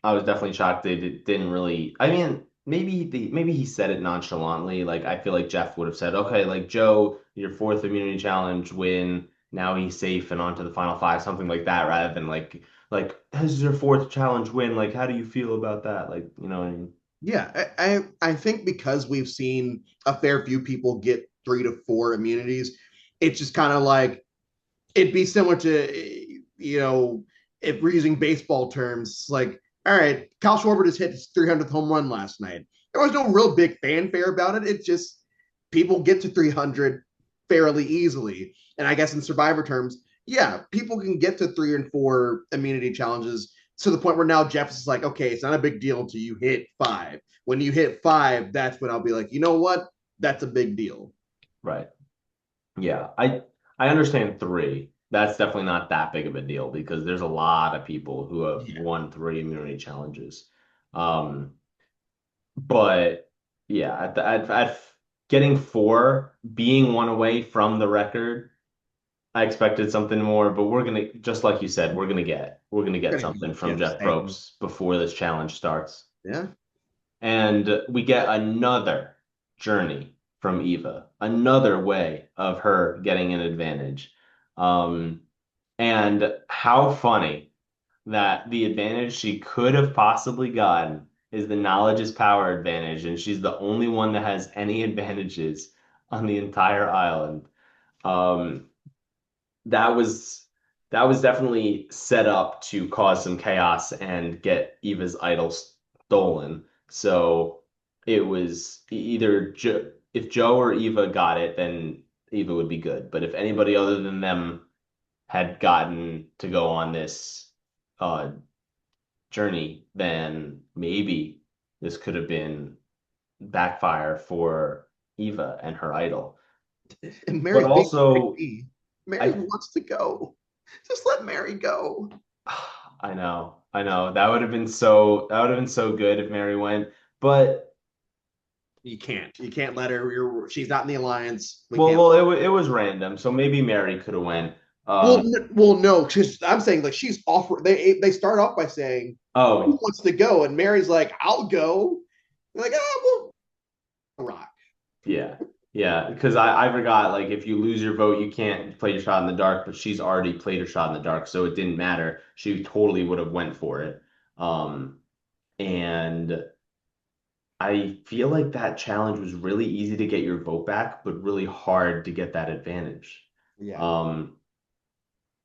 I was definitely shocked they didn't really. I mean, maybe he said it nonchalantly. Like I feel like Jeff would have said, "Okay, like Joe, your fourth immunity challenge win. Now he's safe and on to the final five," something like that, rather than like this is your fourth challenge win. Like, how do you feel about that? Like, you know what I mean? Yeah, I think because we've seen a fair few people get 3 to 4 immunities, it's just kind of like it'd be similar to if we're using baseball terms, like all right, Kyle Schwarber just hit his 300th home run last night. There was no real big fanfare about it. It's just people get to 300 fairly easily, and I guess in Survivor terms, yeah, people can get to 3 and 4 immunity challenges to the point where now Jeff is like, okay, it's not a big deal until you hit five. When you hit five, that's when I'll be like, you know what? That's a big deal. Right. Yeah, I understand three. That's definitely not that big of a deal because there's a lot of people who have Yeah. won three immunity challenges. Um, but yeah, at getting four, being one away from the record, I expected something more, but we're gonna, just like you said, we're gonna get something from Jeff Jeff Stanton. Probst before this challenge starts. Yeah. And we get another journey from Eva, another way of her getting an advantage. Um, and how funny that the advantage she could have possibly gotten is the knowledge is power advantage, and she's the only one that has any advantages on the entire island. Um, that was that was definitely set up to cause some chaos and get Eva's idol stolen. So it was either if Joe or Eva got it, then Eva would be good. But if anybody other than them had gotten to go on this uh, journey, then maybe this could have been backfire for Eva and her idol. And But Mary's being also, picky. Mary I wants to go. Just let Mary go. I know. That would have been so good if Mary went. But You can't. You can't let her. She's not in the alliance. We well, can't. it was random. So maybe Mary could have went. Well, no, because I'm saying like she's offer. They start off by saying who Oh, wants to go, and Mary's like, I'll go. They're like, oh, well, rock. yeah. Yeah, because I forgot like if you lose your vote, you can't play your shot in the dark, but she's already played her shot in the dark, so it didn't matter. She totally would have went for it. Um, and I feel like that challenge was really easy to get your vote back, but really hard to get that advantage. Yeah. Um,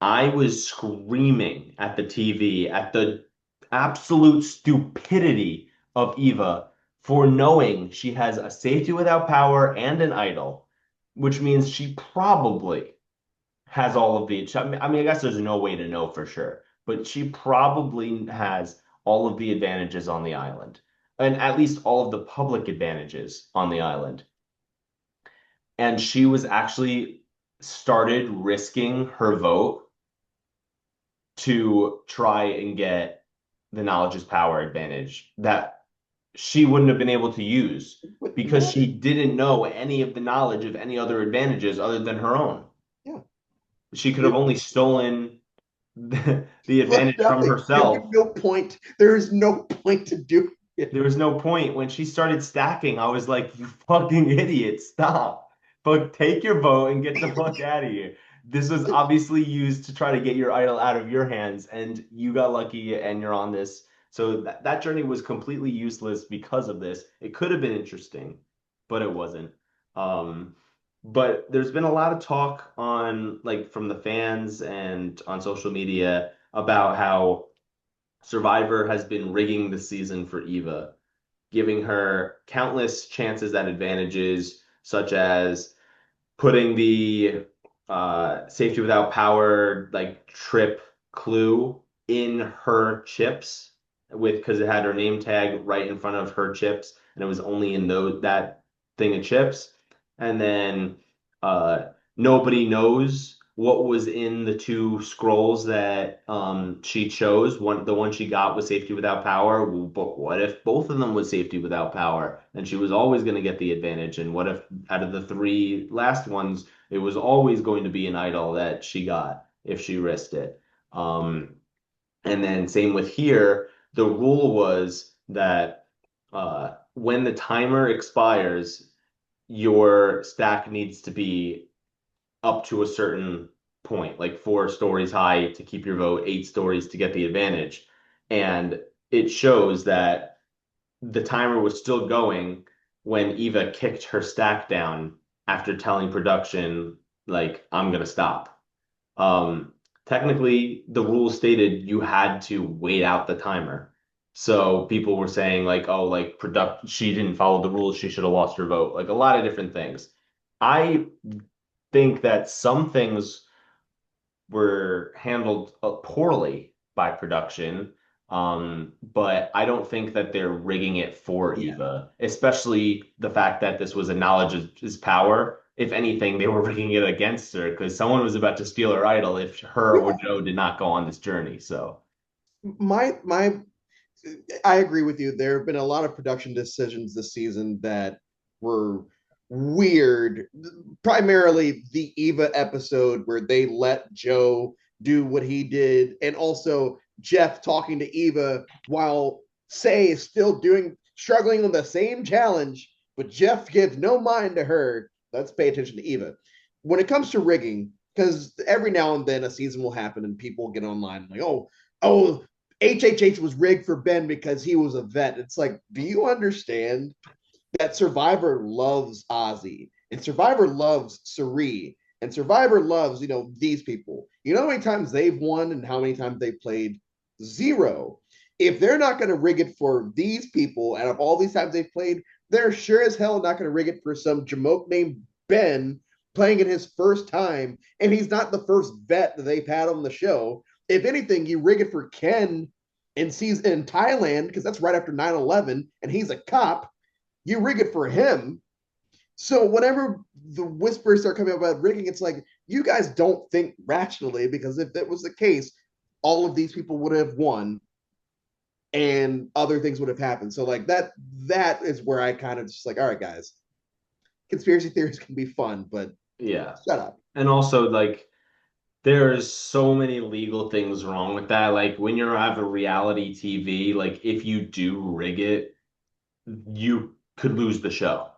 I was screaming at the TV at the absolute stupidity of Eva for knowing she has a safety without power and an idol, which means she probably has all of the. I guess there's no way to know for sure, but she probably has all of the advantages on the island, and at least all of the public advantages on the island. And she was actually started risking her vote to try and get the knowledge is power advantage that she wouldn't have been able to use Wouldn't because she matter. didn't know any of the knowledge of any other advantages other than her own. Yeah. She could have It, only stolen the left advantage from nothing. There was herself. no point. There is no point to do it. There was no point when she started stacking. I was like, "You fucking idiot, stop! But take your vote and get the fuck out of here." This was obviously used to try to get your idol out of your hands, and you got lucky and you're on this. So that journey was completely useless because of this. It could have been interesting, but it wasn't. Um, but there's been a lot of talk on like from the fans and on social media about how Survivor has been rigging the season for Eva, giving her countless chances and advantages, such as putting the safety without power like trip clue in her chips with because it had her name tag right in front of her chips and it was only in those that thing of chips and then uh nobody knows what was in the two scrolls that she chose. The one she got was safety without power. But what if both of them was safety without power? And she was always going to get the advantage. And what if out of the three last ones, it was always going to be an idol that she got if she risked it. Um, and then same with here, the rule was that when the timer expires, your stack needs to be up to a certain point, like 4 stories high to keep your vote, 8 stories to get the advantage. And it shows that the timer was still going when Eva kicked her stack down after telling production, like, I'm gonna stop. Um, Technically, the rules stated you had to wait out the timer. So people were saying like, oh, like product she didn't follow the rules, she should have lost her vote. Like a lot of different things. I think that some things were handled poorly by production. But I don't think that they're rigging it for Yeah. Eva, especially the fact that this was a knowledge is power. If anything, they were rigging it against her because someone was about to steal her idol if her or Yeah. Joe did not go on this journey. So, My I agree with you. There have been a lot of production decisions this season that were weird. Primarily the Eva episode where they let Joe do what he did, and also Jeff talking to Eva while Say is still struggling with the same challenge, but Jeff gives no mind to her. Let's pay attention to Eva. When it comes to rigging, because every now and then a season will happen and people get online like, oh, HHH was rigged for Ben because he was a vet. It's like, do you understand that Survivor loves Ozzy and Survivor loves Sari and Survivor loves, these people? You know how many times they've won and how many times they've played? Zero. If they're not going to rig it for these people out of all these times they've played, they're sure as hell not going to rig it for some jamoke named Ben playing it his first time. And he's not the first vet that they've had on the show. If anything, you rig it for Ken in Thailand because that's right after 9/11 and he's a cop. You rig it for him. So whenever the whispers start coming up about rigging, it's like you guys don't think rationally because if that was the case, all of these people would have won and other things would have happened. So like that is where I kind of just like, all right, guys, conspiracy theories can be fun, but yeah. shut up. And also like there's so many legal things wrong with that. Like when you have a reality TV, like if you do rig it, you could lose the show.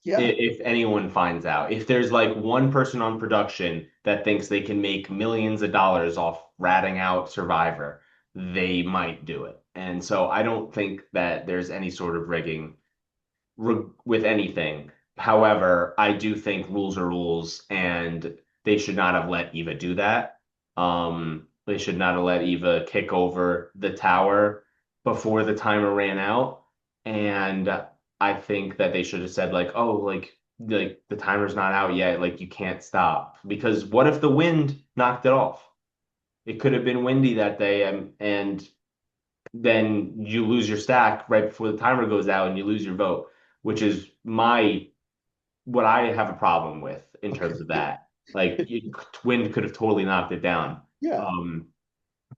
Yeah. If anyone finds out. If there's like one person on production that thinks they can make millions of dollars off ratting out Survivor, they might do it. And so I don't think that there's any sort of rigging with anything. However, I do think rules are rules, and they should not have let Eva do that. They should not have let Eva kick over the tower before the timer ran out. And I think that they should have said like, oh, like the timer's not out yet, like you can't stop. Because what if the wind knocked it off? It could have been windy that day, and then you lose your stack right before the timer goes out and you lose your vote, which is my what I have a problem with in terms Okay. of that. Like wind could have totally knocked it down. Yeah. Um,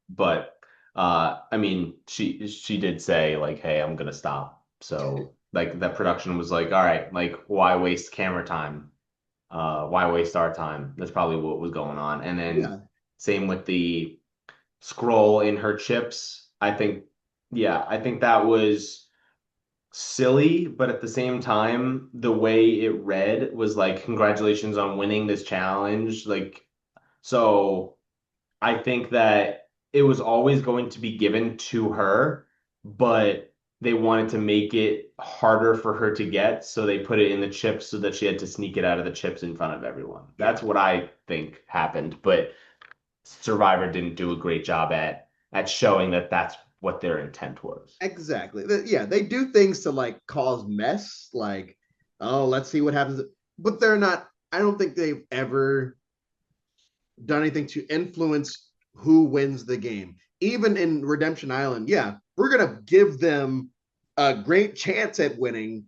but I mean, she did say like, "Hey, I'm gonna stop." So like that production was like, "All right, like why waste camera time? Why waste our time?" That's probably what was going on. And then Yeah. same with the scroll in her chips. I think that was silly, but at the same time, the way it read was like, congratulations on winning this challenge. Like, So I think that it was always going to be given to her, but they wanted to make it harder for her to get, so they put it in the chips so that she had to sneak it out of the chips in front of everyone. Yeah, That's what I think happened, but Survivor didn't do a great job at showing that that's what their intent was. exactly. Yeah, they do things to like cause mess, like, oh, let's see what happens. But they're not, I don't think they've ever done anything to influence who wins the game. Even in Redemption Island, yeah, we're gonna give them a great chance at winning,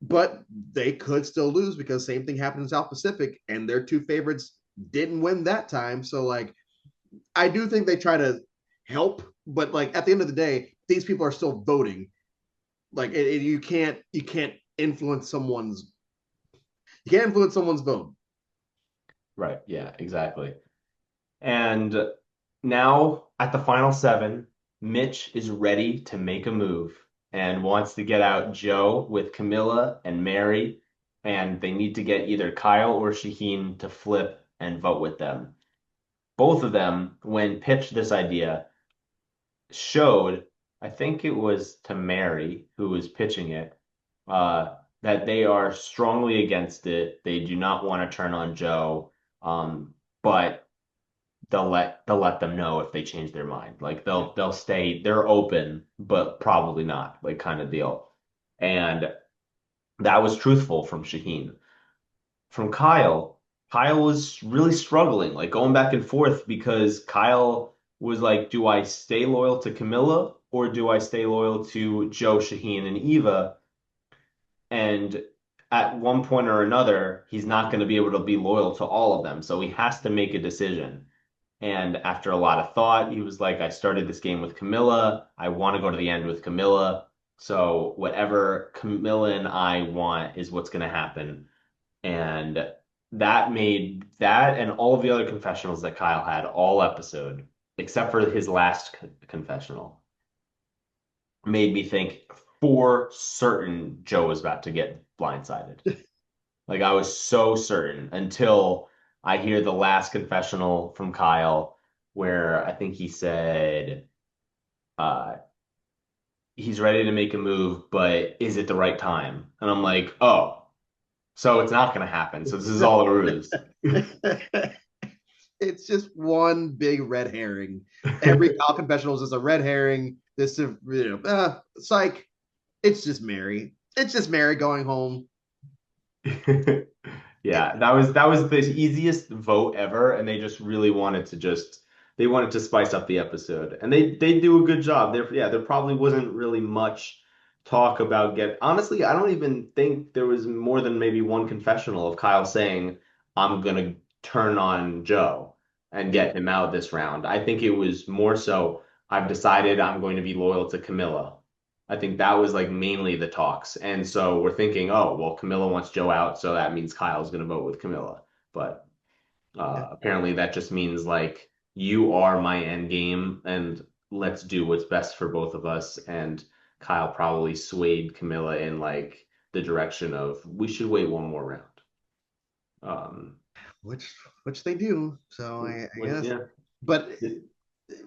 but they could still lose because same thing happened in South Pacific, and their two favorites didn't win that time. So like, I do think they try to help, but like at the end of the day, these people are still voting. Like you can't influence someone's vote. Right. Yeah, exactly. And now at the final seven, Mitch is ready to make a move and wants to get out Joe with Camilla and Mary, and they need to get either Kyle or Shaheen to flip and vote with them. Both of them, when pitched this idea, showed, I think it was to Mary who was pitching it, that they are strongly against it. They do not want to turn on Joe, but they'll let them know if they change their mind. Like they'll stay, they're open, but probably not, like kind of deal. And that was truthful from Shaheen. From Kyle, Kyle was really struggling, like going back and forth because Kyle was like, do I stay loyal to Camilla or do I stay loyal to Joe, Shaheen, and Eva? And at one point or another, he's not going to be able to be loyal to all of them. So he has to make a decision. And after a lot of thought, he was like, I started this game with Camilla. I want to go to the end with Camilla. So whatever Camilla and I want is what's going to happen. And that made that and all of the other confessionals that Kyle had all episode, except for his last confessional, made me think for certain Joe was about to get blindsided. Like I was so certain until I hear the last confessional from Kyle, where I think he said uh, he's ready to make a move, but is it the right time? And I'm like, oh, so it's not going to happen. So this is all a ruse. It's just one big red herring. Every Kyle confessional is just a red herring. This is, psych. It's just Mary. It's just Mary going home. Yeah, that was the easiest vote ever, and they just really wanted to just they wanted to spice up the episode, and they do a good job. There probably wasn't really much talk about get. Honestly, I don't even think there was more than maybe one confessional of Kyle saying, "I'm gonna turn on Joe and Yeah. get him out this round." I think it was more so, I've decided I'm going to be loyal to Camilla. I think that was like mainly the talks. And so we're thinking, oh, well, Camilla wants Joe out, so that means Kyle's going to vote with Camilla. But apparently that just means like you are my end game and let's do what's best for both of us. And Kyle probably swayed Camilla in like the direction of we should wait one more round. Um, which they do. So I with guess, yeah. but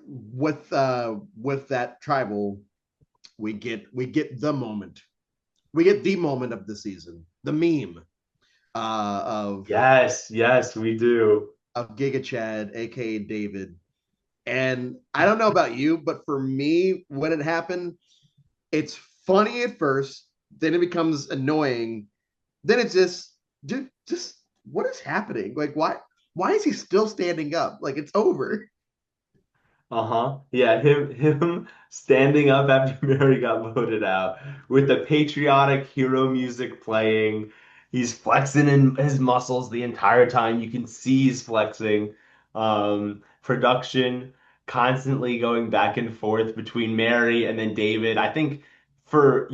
with that tribal, we get the moment. We get the moment of the season, the meme uh, of Yes, yes, we do. of Giga Chad, aka David. And I don't know about you, but for me, when it happened, it's funny at first, then it becomes annoying, then it's just, dude, just what is happening? Like, why is he still standing up? Like, it's over. Uh-huh. Yeah, him standing up after Mary got voted out with the patriotic hero music playing. He's flexing in his muscles the entire time. You can see he's flexing. Production constantly going back and forth between Mary and then David. I think for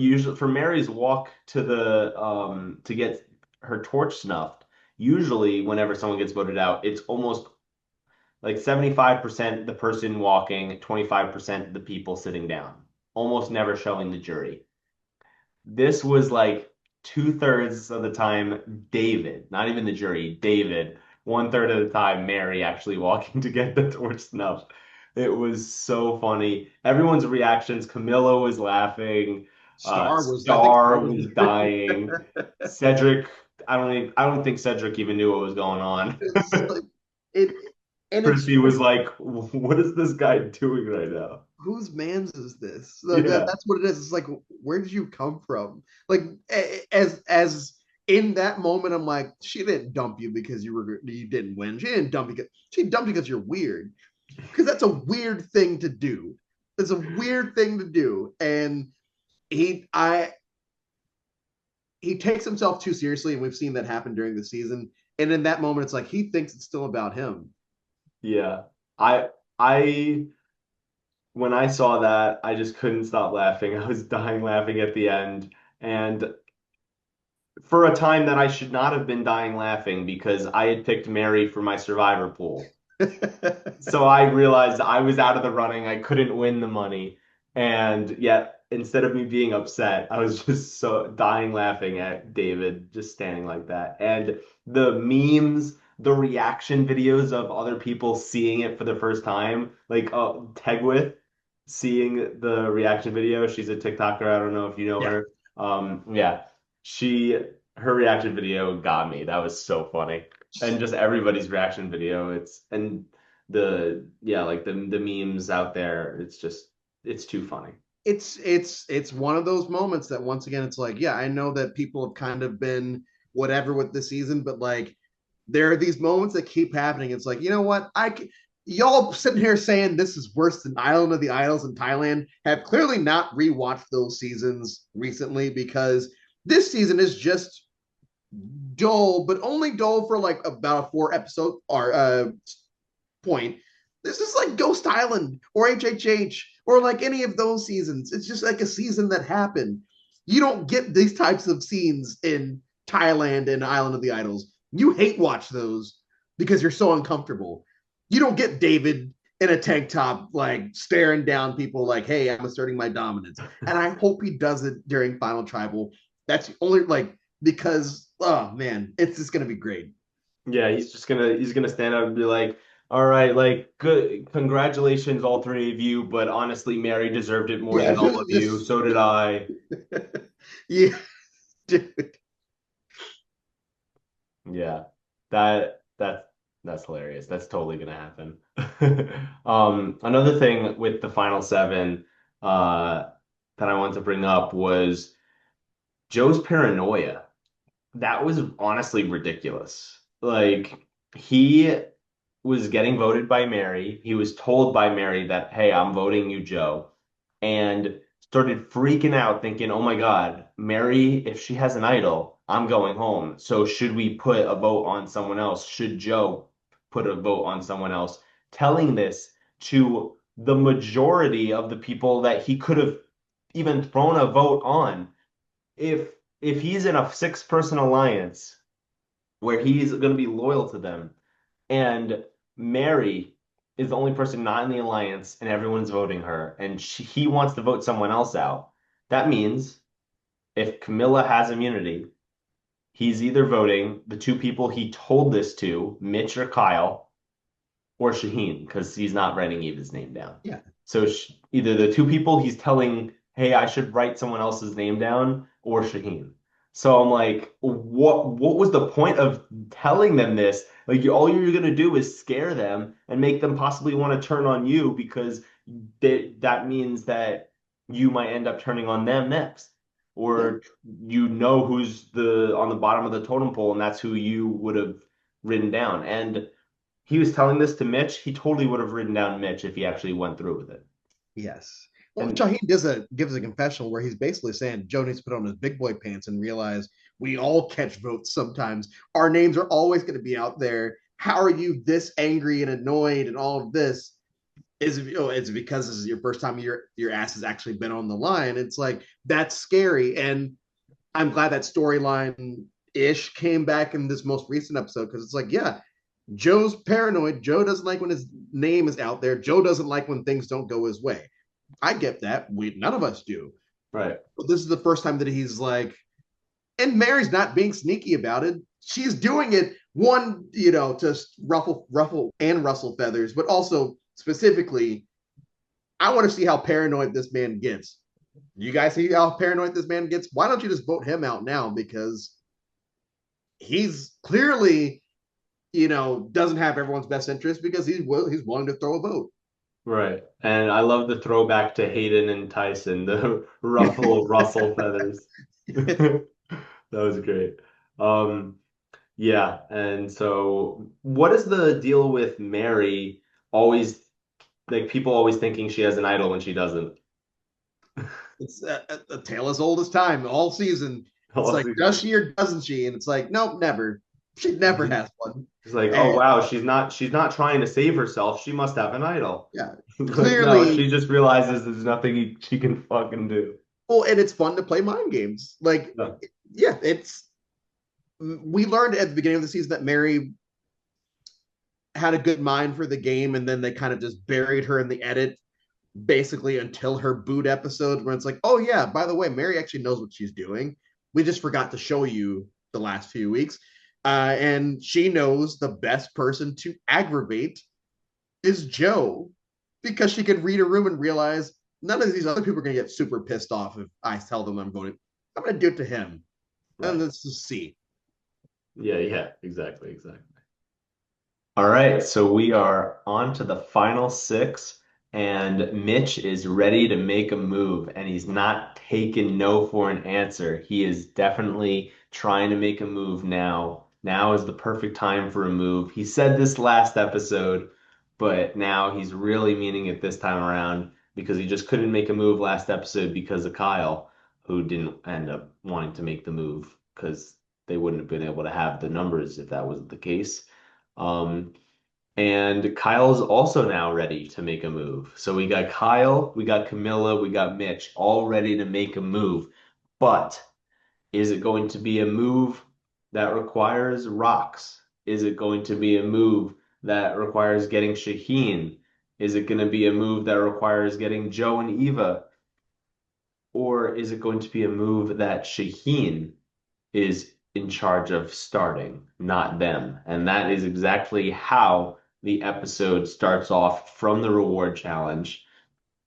Mary's walk to the to get her torch snuffed, usually whenever someone gets voted out, it's almost like 75% the person walking, 25% the people sitting down, almost never showing the jury. This was like two-thirds of the time David, not even the jury, David one third of the time Mary actually walking to get the torch snuff. It was so funny. Everyone's reactions. Camilla was laughing. I think Star Star was was dying. Cedric, I don't think Cedric even knew what was going on. it's like it and it's Chrissy was like, "What is this guy doing right now?" whose man's is this? Yeah, That's what it is. It's like, where did you come from? Like, as in that moment, I'm like, she didn't dump you because you didn't win. She dumped you because you're weird. Because that's a weird thing to do. It's a weird thing to do, and he I he takes himself too seriously, and we've seen that happen during the season. And in that moment, it's like he thinks it's still about him. yeah. I when I saw that, I just couldn't stop laughing. I was dying laughing at the end. And for a time that I should not have been dying laughing because I had picked Mary for my survivor pool. So I realized I was out of the running. I couldn't win the money. And yet, instead of me being upset, I was just so dying laughing at David just standing like that. And the memes, the reaction videos of other people seeing it for the first time, like Tegwith seeing the reaction video. She's a TikToker. I don't know if you know Yeah, her. Yeah, she her reaction video got me. That was so funny. And just everybody's reaction video. It's and the yeah, like the memes out there. It's too funny. it's one of those moments that once again it's like, yeah, I know that people have kind of been whatever with the season, but like there are these moments that keep happening. It's like, you know what? Y'all sitting here saying this is worse than Island of the Idols in Thailand have clearly not rewatched those seasons recently, because this season is just dull, but only dull for like about a 4 episode or point. This is like Ghost Island or HHH or like any of those seasons. It's just like a season that happened. You don't get these types of scenes in Thailand and Island of the Idols. You hate watch those because you're so uncomfortable. You don't get David in a tank top like staring down people like, "Hey, I'm asserting my dominance." And I hope he does it during Final Tribal. That's the only like, because oh man, it's just gonna be great. Yeah, he's gonna stand up and be like, "All right, like good, congratulations, all three of you, but honestly, Mary deserved it more Yeah, than all of you. So did I." yeah, dude. Yeah, that that's hilarious. That's totally gonna happen. Another thing with the final seven that I want to bring up was Joe's paranoia. That was honestly ridiculous. Like he was getting voted by Mary. He was told by Mary that, "Hey, I'm voting you, Joe," and started freaking out, thinking, "Oh my God, Mary, if she has an idol, I'm going home. So should we put a vote on someone else? Should Joe put a vote on someone else?" Telling this to the majority of the people that he could have even thrown a vote on. If he's in a six-person alliance where he's going to be loyal to them, and Mary is the only person not in the alliance, and everyone's voting her, and he wants to vote someone else out. That means if Camilla has immunity, he's either voting the two people he told this to, Mitch or Kyle, or Shaheen, because he's not writing Eva's name down. Yeah, So either the two people he's telling, "Hey, I should write someone else's name down," or Shaheen. So I'm like, what was the point of telling them this? Like, all you're gonna do is scare them and make them possibly want to turn on you because that means that you might end up turning on them next. yeah, Or you know who's the on the bottom of the totem pole, and that's who you would have written down. And he was telling this to Mitch. He totally would have written down Mitch if he actually went through with it. yes. Well, And Shaheen gives a confessional where he's basically saying Joe needs to put on his big boy pants and realize we all catch votes sometimes. Our names are always going to be out there. How are you this angry and annoyed and all of this? It's because this is your first time your ass has actually been on the line. It's like that's scary, and I'm glad that storyline ish came back in this most recent episode, because it's like, yeah, Joe's paranoid. Joe doesn't like when his name is out there. Joe doesn't like when things don't go his way. I get that. We none of us do. right. But this is the first time that he's like, and Mary's not being sneaky about it. She's doing it one, to ruffle and rustle feathers, but also specifically, I want to see how paranoid this man gets. You guys see how paranoid this man gets? Why don't you just vote him out now? Because he's clearly, doesn't have everyone's best interest because he's willing to throw a vote. Right. And I love the throwback to Hayden and Tyson, the ruffle Russell feathers. That was great. Um, yeah, and so what is the deal with Mary always like people always thinking she has an idol when she doesn't? It's a tale as old as time. All season, it's All like, does season. she or doesn't she? And it's like, nope, never. She never has one. She's like, oh And wow, she's not trying to save herself. She must have an idol. yeah, Like, no, clearly, she just realizes there's nothing she can fucking do. well, and it's fun to play mind games. Like, Yeah. yeah, we learned at the beginning of the season that Mary had a good mind for the game, and then they kind of just buried her in the edit basically until her boot episode, where it's like, oh yeah, by the way, Mary actually knows what she's doing. We just forgot to show you the last few weeks. And she knows the best person to aggravate is Joe because she can read a room and realize none of these other people are going to get super pissed off if I tell them I'm voting. I'm going to do it to him. And Right. let's just see. Yeah, yeah, exactly, exactly. All right, so we are on to the final six, and Mitch is ready to make a move, and he's not taking no for an answer. He is definitely trying to make a move now. Now is the perfect time for a move. He said this last episode, but now he's really meaning it this time around because he just couldn't make a move last episode because of Kyle, who didn't end up wanting to make the move because they wouldn't have been able to have the numbers if that was the case. Um, and Kyle's also now ready to make a move. So we got Kyle, we got Camilla, we got Mitch all ready to make a move. But is it going to be a move that requires rocks? Is it going to be a move that requires getting Shaheen? Is it going to be a move that requires getting Joe and Eva? Or is it going to be a move that Shaheen is in charge of starting, not them? And that is exactly how the episode starts off from the reward challenge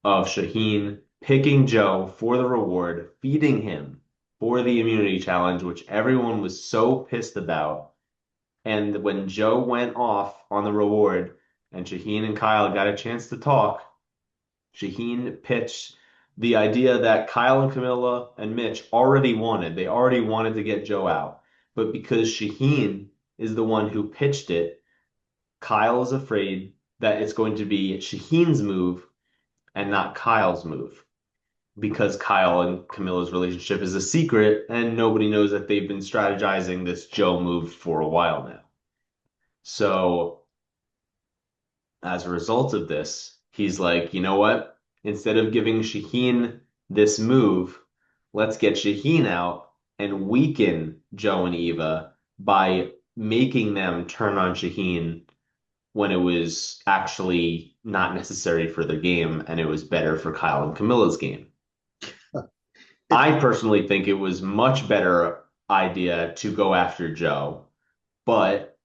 of Shaheen picking Joe for the reward, feeding him for the immunity challenge, which everyone was so pissed about. And when Joe went off on the reward and Shaheen and Kyle got a chance to talk, Shaheen pitched the idea that Kyle and Camilla and Mitch already wanted. They already wanted to get Joe out. But because Shaheen is the one who pitched it, Kyle is afraid that it's going to be Shaheen's move and not Kyle's move. Because Kyle and Camilla's relationship is a secret and nobody knows that they've been strategizing this Joe move for a while now. So as a result of this, he's like, you know what? Instead of giving Shaheen this move, let's get Shaheen out and weaken Joe and Eva by making them turn on Shaheen when it was actually not necessary for their game and it was better for Kyle and Camilla's game. It's I personally think it was much better idea to go after Joe, but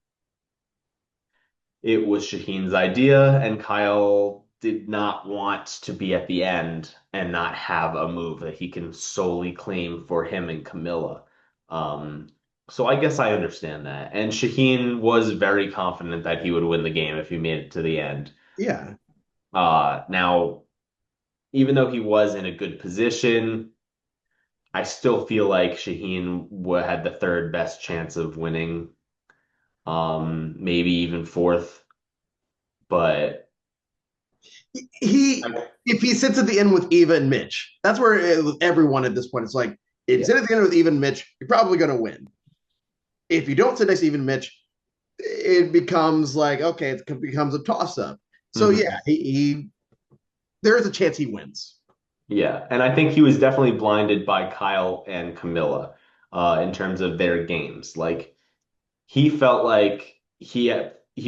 it was Shaheen's idea, and Kyle did not want to be at the end and not have a move that he can solely claim for him and Camilla. Um, so I guess I understand that. And Shaheen was very confident that he would win the game if he made it to the end. yeah. Now, even though he was in a good position, I still feel like Shaheen had the third best chance of winning, maybe even fourth. But He I, if he sits at the end with Eva and Mitch, that's where everyone at this point is like, if you yeah. sit at the end with Eva and Mitch, you're probably going to win. If you don't sit next to Eva and Mitch, it becomes like, okay, it becomes a toss up. So yeah, Mhm. he there is a chance he wins. Yeah, and I think he was definitely blinded by Kyle and Camilla in terms of their games. Like he felt like he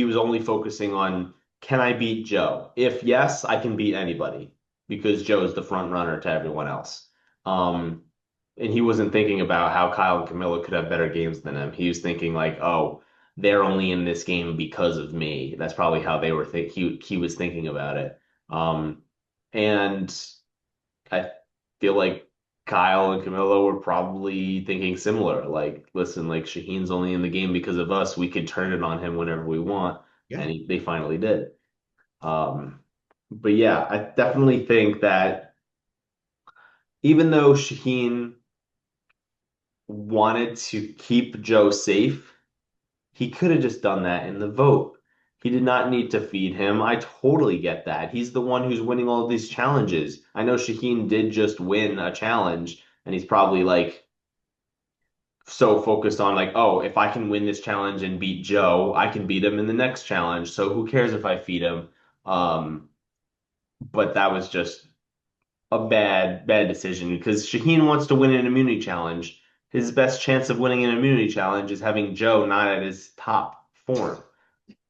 was only focusing on can I beat Joe? If yes, I can beat anybody because Joe is the front runner to everyone else. Um, and he wasn't thinking about how Kyle and Camilla could have better games than him. He was thinking like, oh, they're only in this game because of me. That's probably how they were he was thinking about it. Um, and I feel like Kyle and Camilo were probably thinking similar. Like, listen, like Shaheen's only in the game because of us. We could turn it on him whenever we want, Yeah. and they finally did. Um, but yeah, I definitely think that even though Shaheen wanted to keep Joe safe, he could have just done that in the vote. He did not need to feed him. I totally get that. He's the one who's winning all of these challenges. I know Shaheen did just win a challenge, and he's probably like so focused on like, oh, if I can win this challenge and beat Joe, I can beat him in the next challenge. So who cares if I feed him? Um, but that was just a bad decision because Shaheen wants to win an immunity challenge. His best chance of winning an immunity challenge is having Joe not at his top form.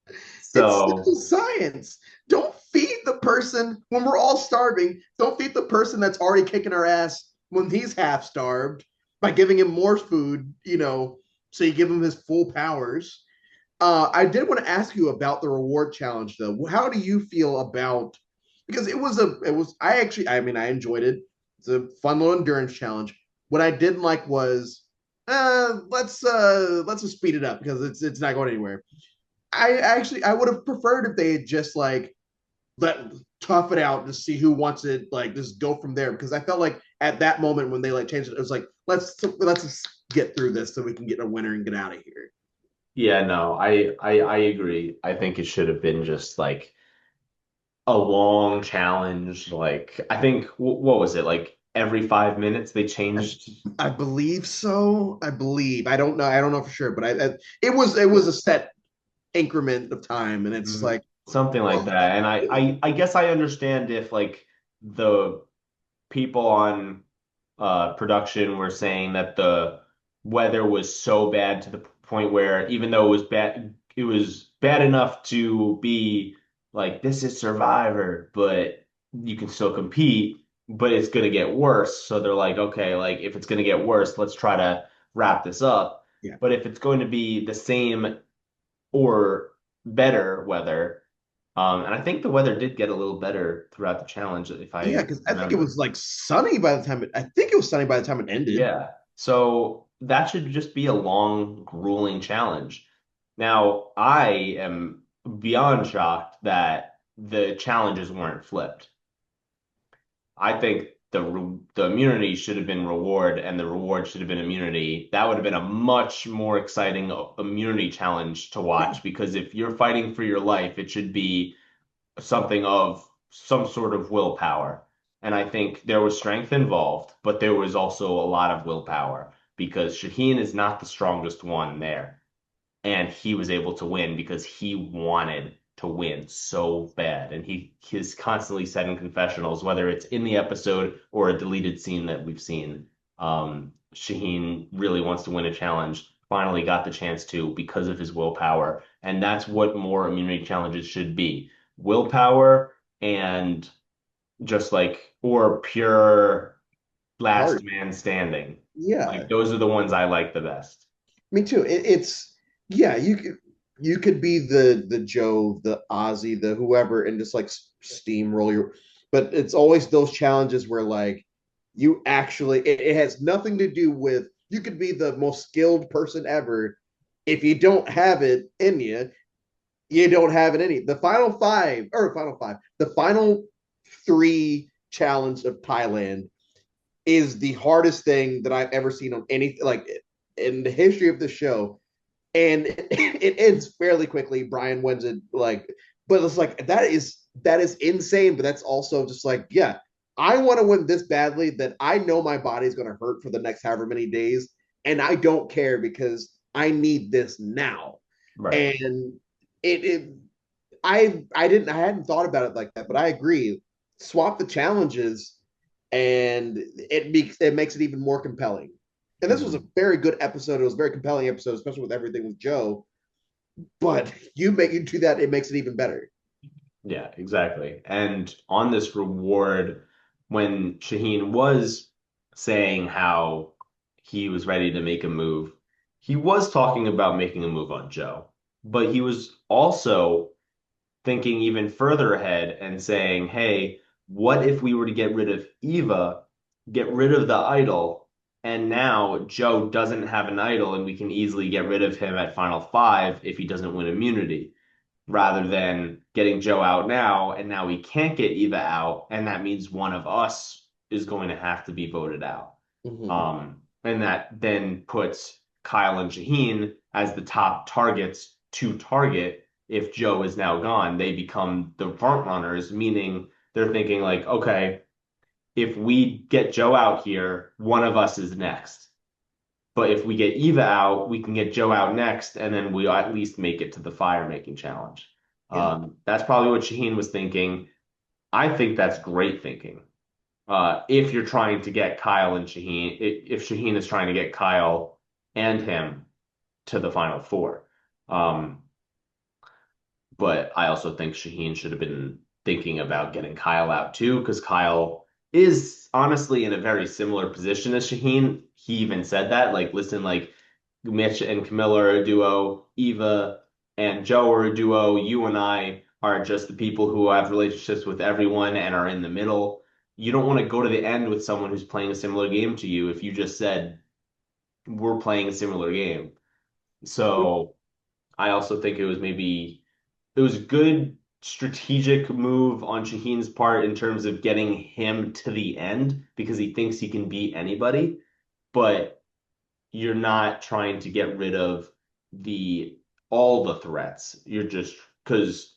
It's So still science. Don't feed the person when we're all starving. Don't feed the person that's already kicking our ass when he's half starved by giving him more food, so you give him his full powers. I did want to ask you about the reward challenge though. How do you feel about, because I enjoyed it. It's a fun little endurance challenge. What I didn't like was let's just speed it up because it's not going anywhere. I would have preferred if they had just like let tough it out to see who wants it, like just go from there. Because I felt like at that moment when they like changed it, it was like let's just get through this so we can get a winner and get out of here. yeah, no, I agree. I think it should have been just like a long challenge. Like I think what was it? Like every 5 minutes they I, changed. I believe so. I believe. I don't know. I don't know for sure, but it was a set increment of time, and it's Mhm. like, Something like well, that. And I guess I understand if like the people on production were saying that the weather was so bad to the point where even though it was bad enough to be like this is Survivor, but you can still compete, but it's gonna get worse. So they're like, okay, like if it's gonna get worse, let's try to wrap this up. yeah, But if it's going to be the same or better weather, and I think the weather did get a little better throughout the challenge, if yeah, I because I think it remember. was like sunny by the time I think it was sunny by the time it ended. Yeah. So that should just be a long, grueling challenge. Now, I am beyond shocked that the challenges weren't flipped. I think the immunity should have been reward and the reward should have been immunity. That would have been a much more exciting immunity challenge to Yeah, watch because if you're fighting for your life, it should be something of some sort of willpower. And I think there was strength involved, but there was also a lot of willpower because Shaheen is not the strongest one there. And he was able to win because he wanted to win so bad. And he's constantly said in confessionals, whether it's in the episode or a deleted scene that we've seen, Shaheen really wants to win a challenge. Finally got the chance to because of his willpower. And that's what more immunity challenges should be. Willpower and just like, or pure last hard. man standing. Like Yeah, those are the ones I like the best. me too. It's yeah, you could be the Joe, the Ozzy, the whoever, and just like steamroll your. But it's always those challenges where like you actually it has nothing to do with you could be the most skilled person ever. If you don't have it in you, you don't have it in you. The final three challenge of Thailand is the hardest thing that I've ever seen on anything like in the history of the show, and it ends fairly quickly. Brian wins it, like, but it's like that is insane. But that's also just like, yeah, I want to win this badly that I know my body's going to hurt for the next however many days, and I don't care because I need this now. Right. And it I hadn't thought about it like that, but I agree. Swap the challenges, and it makes it even more compelling. And this was a Mhm. very good episode. It was a very compelling episode, especially with everything with Joe. But you do that, it makes it even better. Yeah, exactly. And on this reward, when Shaheen was saying how he was ready to make a move, he was talking about making a move on Joe. but he was also thinking even further ahead and saying, hey, what if we were to get rid of Eva, get rid of the idol, and now Joe doesn't have an idol and we can easily get rid of him at Final Five if he doesn't win immunity, rather than getting Joe out now and now we can't get Eva out, and that means one of us is going to have to be voted out. Mm-hmm. And that then puts Kyle and Shaheen as the top targets to target if Joe is now gone. They become the front runners, meaning they're thinking like, okay, if we get Joe out here, one of us is next. But if we get Eva out, we can get Joe out next, and then we at least make it to the fire making challenge. Yeah. That's probably what Shaheen was thinking. I think that's great thinking. If you're trying to get Kyle and Shaheen, if Shaheen is trying to get Kyle and him to the final four. Um, but I also think Shaheen should have been thinking about getting Kyle out too, because Kyle is honestly in a very similar position as Shaheen. He even said that, like, listen, like Mitch and Camilla are a duo, Eva and Joe are a duo. You and I are just the people who have relationships with everyone and are in the middle. You don't want to go to the end with someone who's playing a similar game to you if you just said we're playing a similar game. So I also think it was a good strategic move on Shaheen's part in terms of getting him to the end because he thinks he can beat anybody, but you're not trying to get rid of the all the threats. You're just because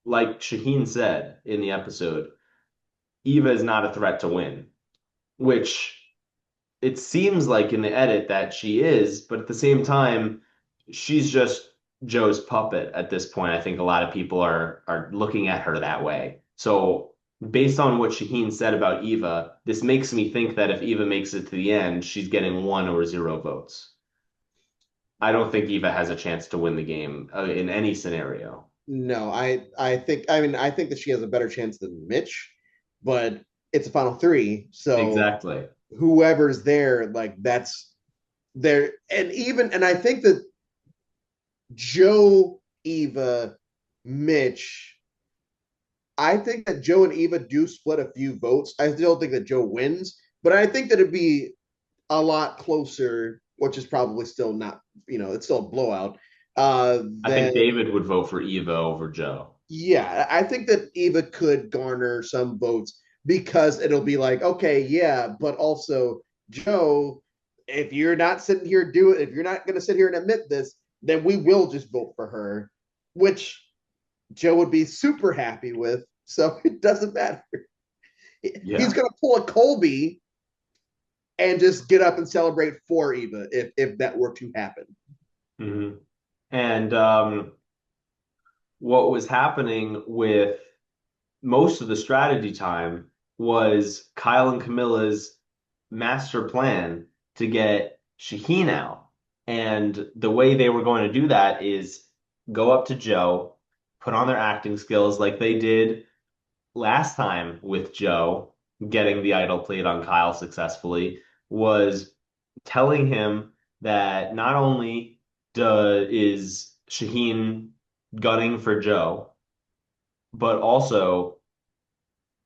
like Shaheen said in the episode, Eva is not a threat to win, which it seems like in the edit that she is, but at the same time, she's just Joe's puppet at this point. I think a lot of people are looking at her that way. So based on what Shaheen said about Eva, this makes me think that if Eva makes it to the end, she's getting 1 or 0 votes. I don't think Eva has a chance to win the game in any scenario. No, I think that she has a better chance than Mitch, but it's a final three, so Exactly. whoever's there, like that's there, and I think that Joe, Eva, Mitch. I think that Joe and Eva do split a few votes. I still think that Joe wins, but I think that it'd be a lot closer, which is probably still not, it's still a blowout. I think Then David would vote for Eva over Joe. yeah, I think that Eva could garner some votes because it'll be like, okay, yeah, but also Joe, if you're not sitting here do it, if you're not going to sit here and admit this, then we will just vote for her, which Joe would be super happy with. So it doesn't matter. He's Yeah. going to pull a Colby and just get up and celebrate for Eva if that were to happen. Hmm. And what was happening with most of the strategy time was Kyle and Camilla's master plan to get Shaheen out. And the way they were going to do that is go up to Joe, put on their acting skills like they did last time with Joe, getting the idol played on Kyle successfully, was telling him that not only is Shaheen gunning for Joe, but also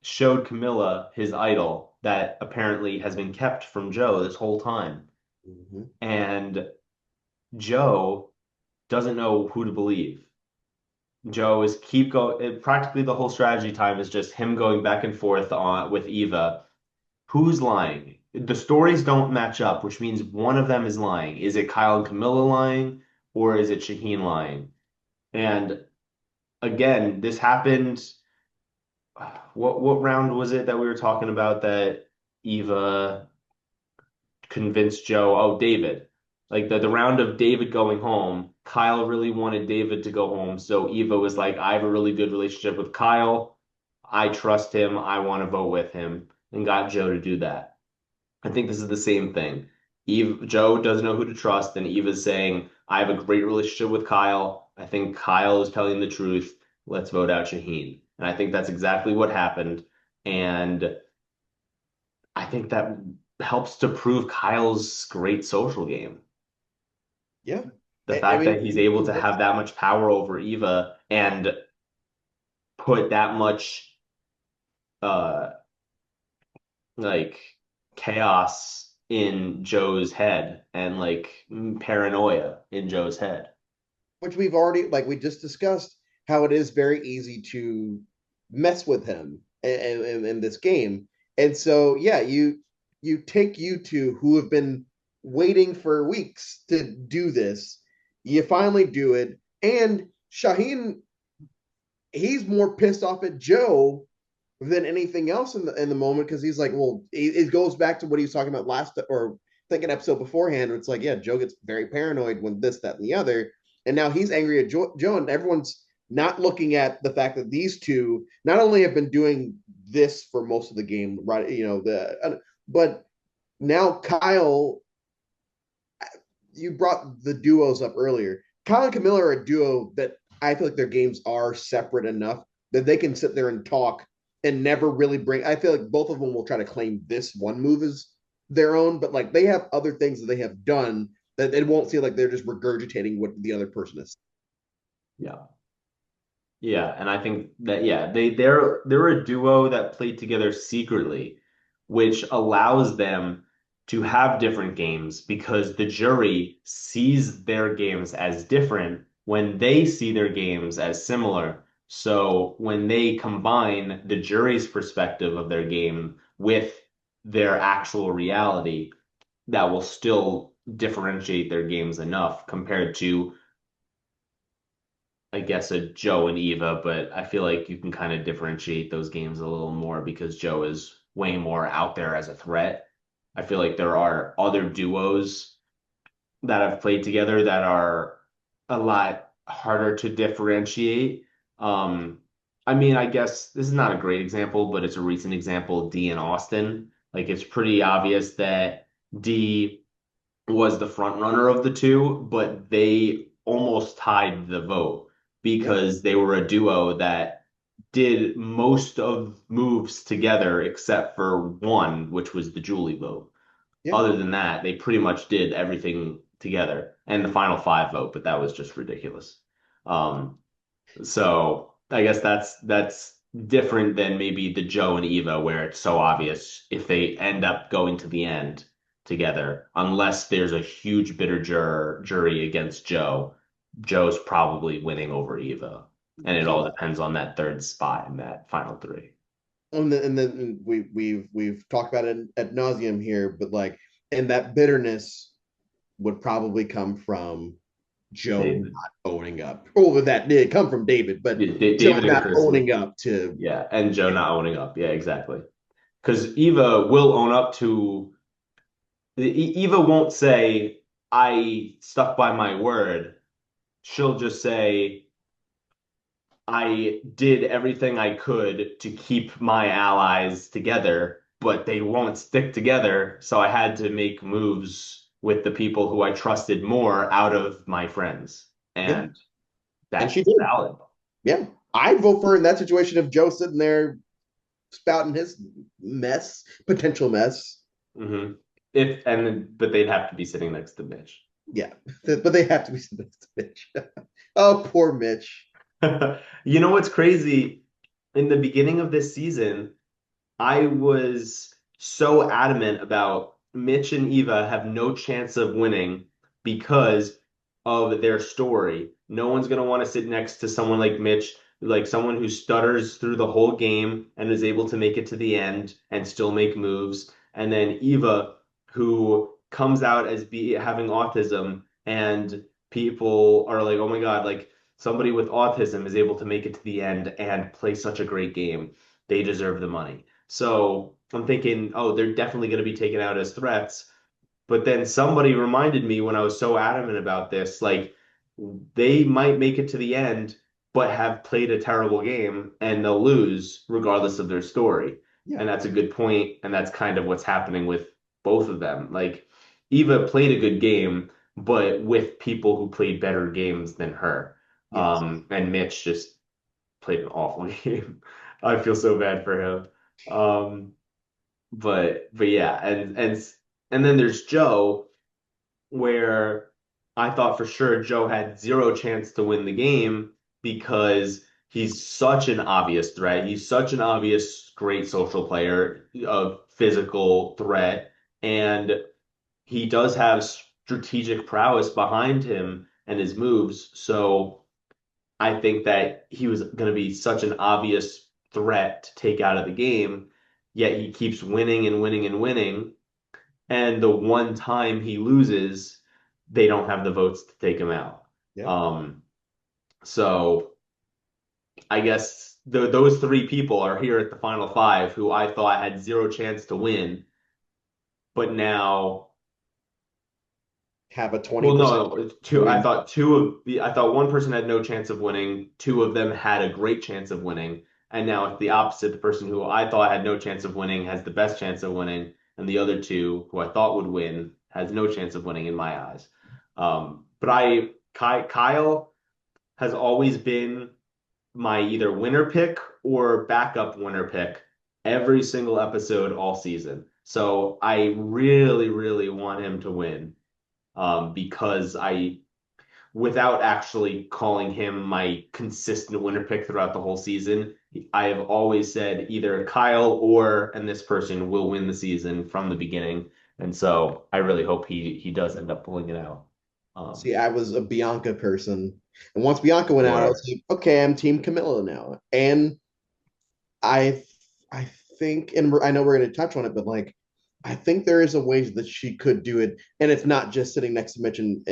showed Camilla his idol that apparently has been kept from Joe this whole time. Mm-hmm. And Joe doesn't know who to believe. Joe is keep going. Practically the whole strategy time is just him going back and forth on with Eva. Who's lying? The stories don't match up, which means one of them is lying. Is it Kyle and Camilla lying, or is it Shaheen lying? And again, this happened. What round was it that we were talking about that Eva convinced Joe? Oh, David. Like the round of David going home, Kyle really wanted David to go home. So Eva was like, I have a really good relationship with Kyle. I trust him. I want to vote with him, and got Joe to do that. I think this is the same thing. Joe doesn't know who to trust, and Eva's saying, I have a great relationship with Kyle. I think Kyle is telling the truth. Let's vote out Shaheen. And I think that's exactly what happened. And I think that helps to prove Kyle's great social game. Yeah. The I fact mean, that he's able to have that much power over Eva and put that much uh like chaos in Joe's head and like paranoia in Joe's head. which we've already, like we just discussed, how it is very easy to mess with him in this game. And so, yeah, you take you two who have been waiting for weeks to do this. You finally do it, and Shaheen, he's more pissed off at Joe than anything else in the moment because he's like, well, it goes back to what he was talking about last or I think an episode beforehand. Where it's like, yeah, Joe gets very paranoid when this, that, and the other, and now he's angry at Joe, and everyone's not looking at the fact that these two not only have been doing this for most of the game, right? You know, but now Kyle, you brought the duos up earlier. Kyle and Camilla are a duo that I feel like their games are separate enough that they can sit there and talk and never really bring. I feel like both of them will try to claim this one move as their own, but like they have other things that they have done that it won't feel like they're just regurgitating what the other person is. Yeah. Yeah, and I think that yeah, they're a duo that played together secretly, which allows them to have different games because the jury sees their games as different when they see their games as similar. So when they combine the jury's perspective of their game with their actual reality, that will still differentiate their games enough compared to I guess a Joe and Eva, but I feel like you can kind of differentiate those games a little more because Joe is way more out there as a threat. I feel like there are other duos that have played together that are a lot harder to differentiate. Um, I mean, I guess this is not a great example, but it's a recent example, D and Austin. Like it's pretty obvious that D was the front runner of the two, but they almost tied the vote Yeah, because they were a duo that did most of moves together except for one, which was the Julie vote. yeah. Other than that, they pretty much did everything together and the final five vote, but that was just ridiculous. Um, so I guess that's different than maybe the Joe and Eva, where it's so obvious if they end up going to the end together, unless there's a huge bitter jury against Joe, Joe's probably winning over Eva. And it all So depends on that third spot in that final three. and then we've talked about it at nauseum here, but like, and that bitterness would probably come from Joe David, not owning up. Oh, that did come from David, but Joe David and not Chrissy. owning up to. Yeah, and Joe not owning up. Yeah, exactly. Because Eva will own up to Eva won't say, I stuck by my word. She'll just say, I did everything I could to keep my allies together, but they won't stick together. So I had to make moves with the people who I trusted more out of my friends. Yeah, And and she that's did. valid. Yeah, I'd vote for her in that situation if Joe sitting there spouting his mess, potential mess. Hmm. If and but they'd have to be sitting next to Mitch. Yeah, but they have to be sitting next to Mitch. Oh, poor Mitch. You know what's crazy? In the beginning of this season, I was so adamant about Mitch and Eva have no chance of winning because of their story. No one's going to want to sit next to someone like Mitch, like someone who stutters through the whole game and is able to make it to the end and still make moves. And then Eva, who comes out as having autism, and people are like, oh my God, like somebody with autism is able to make it to the end and play such a great game. They deserve the money. So I'm thinking, oh, they're definitely going to be taken out as threats. But then somebody reminded me when I was so adamant about this, like they might make it to the end, but have played a terrible game and they'll lose regardless of their story. Yeah. And that's a good point, and that's kind of what's happening with both of them. Like Eva played a good game, but with people who played better games than her. Yes. And Mitch just played an awful game. I feel so bad for him. Um, but yeah, and then there's Joe, where I thought for sure Joe had zero chance to win the game because he's such an obvious threat. He's such an obvious great social player, a physical threat, and he does have strategic prowess behind him and his moves. So I think that he was going to be such an obvious threat to take out of the game, yet he keeps winning and winning and winning. And the one time he loses, they don't have the votes to take him out. Yeah. Um, so I guess those three people are here at the final five who I thought had zero chance to win, but now, Have a well, 20% no, it's to two. I win. thought two of the, I thought one person had no chance of winning. Two of them had a great chance of winning, and now it's the opposite. The person who I thought had no chance of winning has the best chance of winning, and the other two who I thought would win has no chance of winning in my eyes. But Kyle has always been my either winner pick or backup winner pick every single episode all season. So I really, really want him to win because without actually calling him my consistent winner pick throughout the whole season, I have always said either Kyle or and this person will win the season from the beginning. And so I really hope he does end up pulling it out. See, I was a Bianca person. And once Bianca went out, I was Or like, okay, I'm Team Camilla now. And I I think, and I know we're going to touch on it, but like, I think there is a way that she could do it, and it's not just sitting next to Mitch and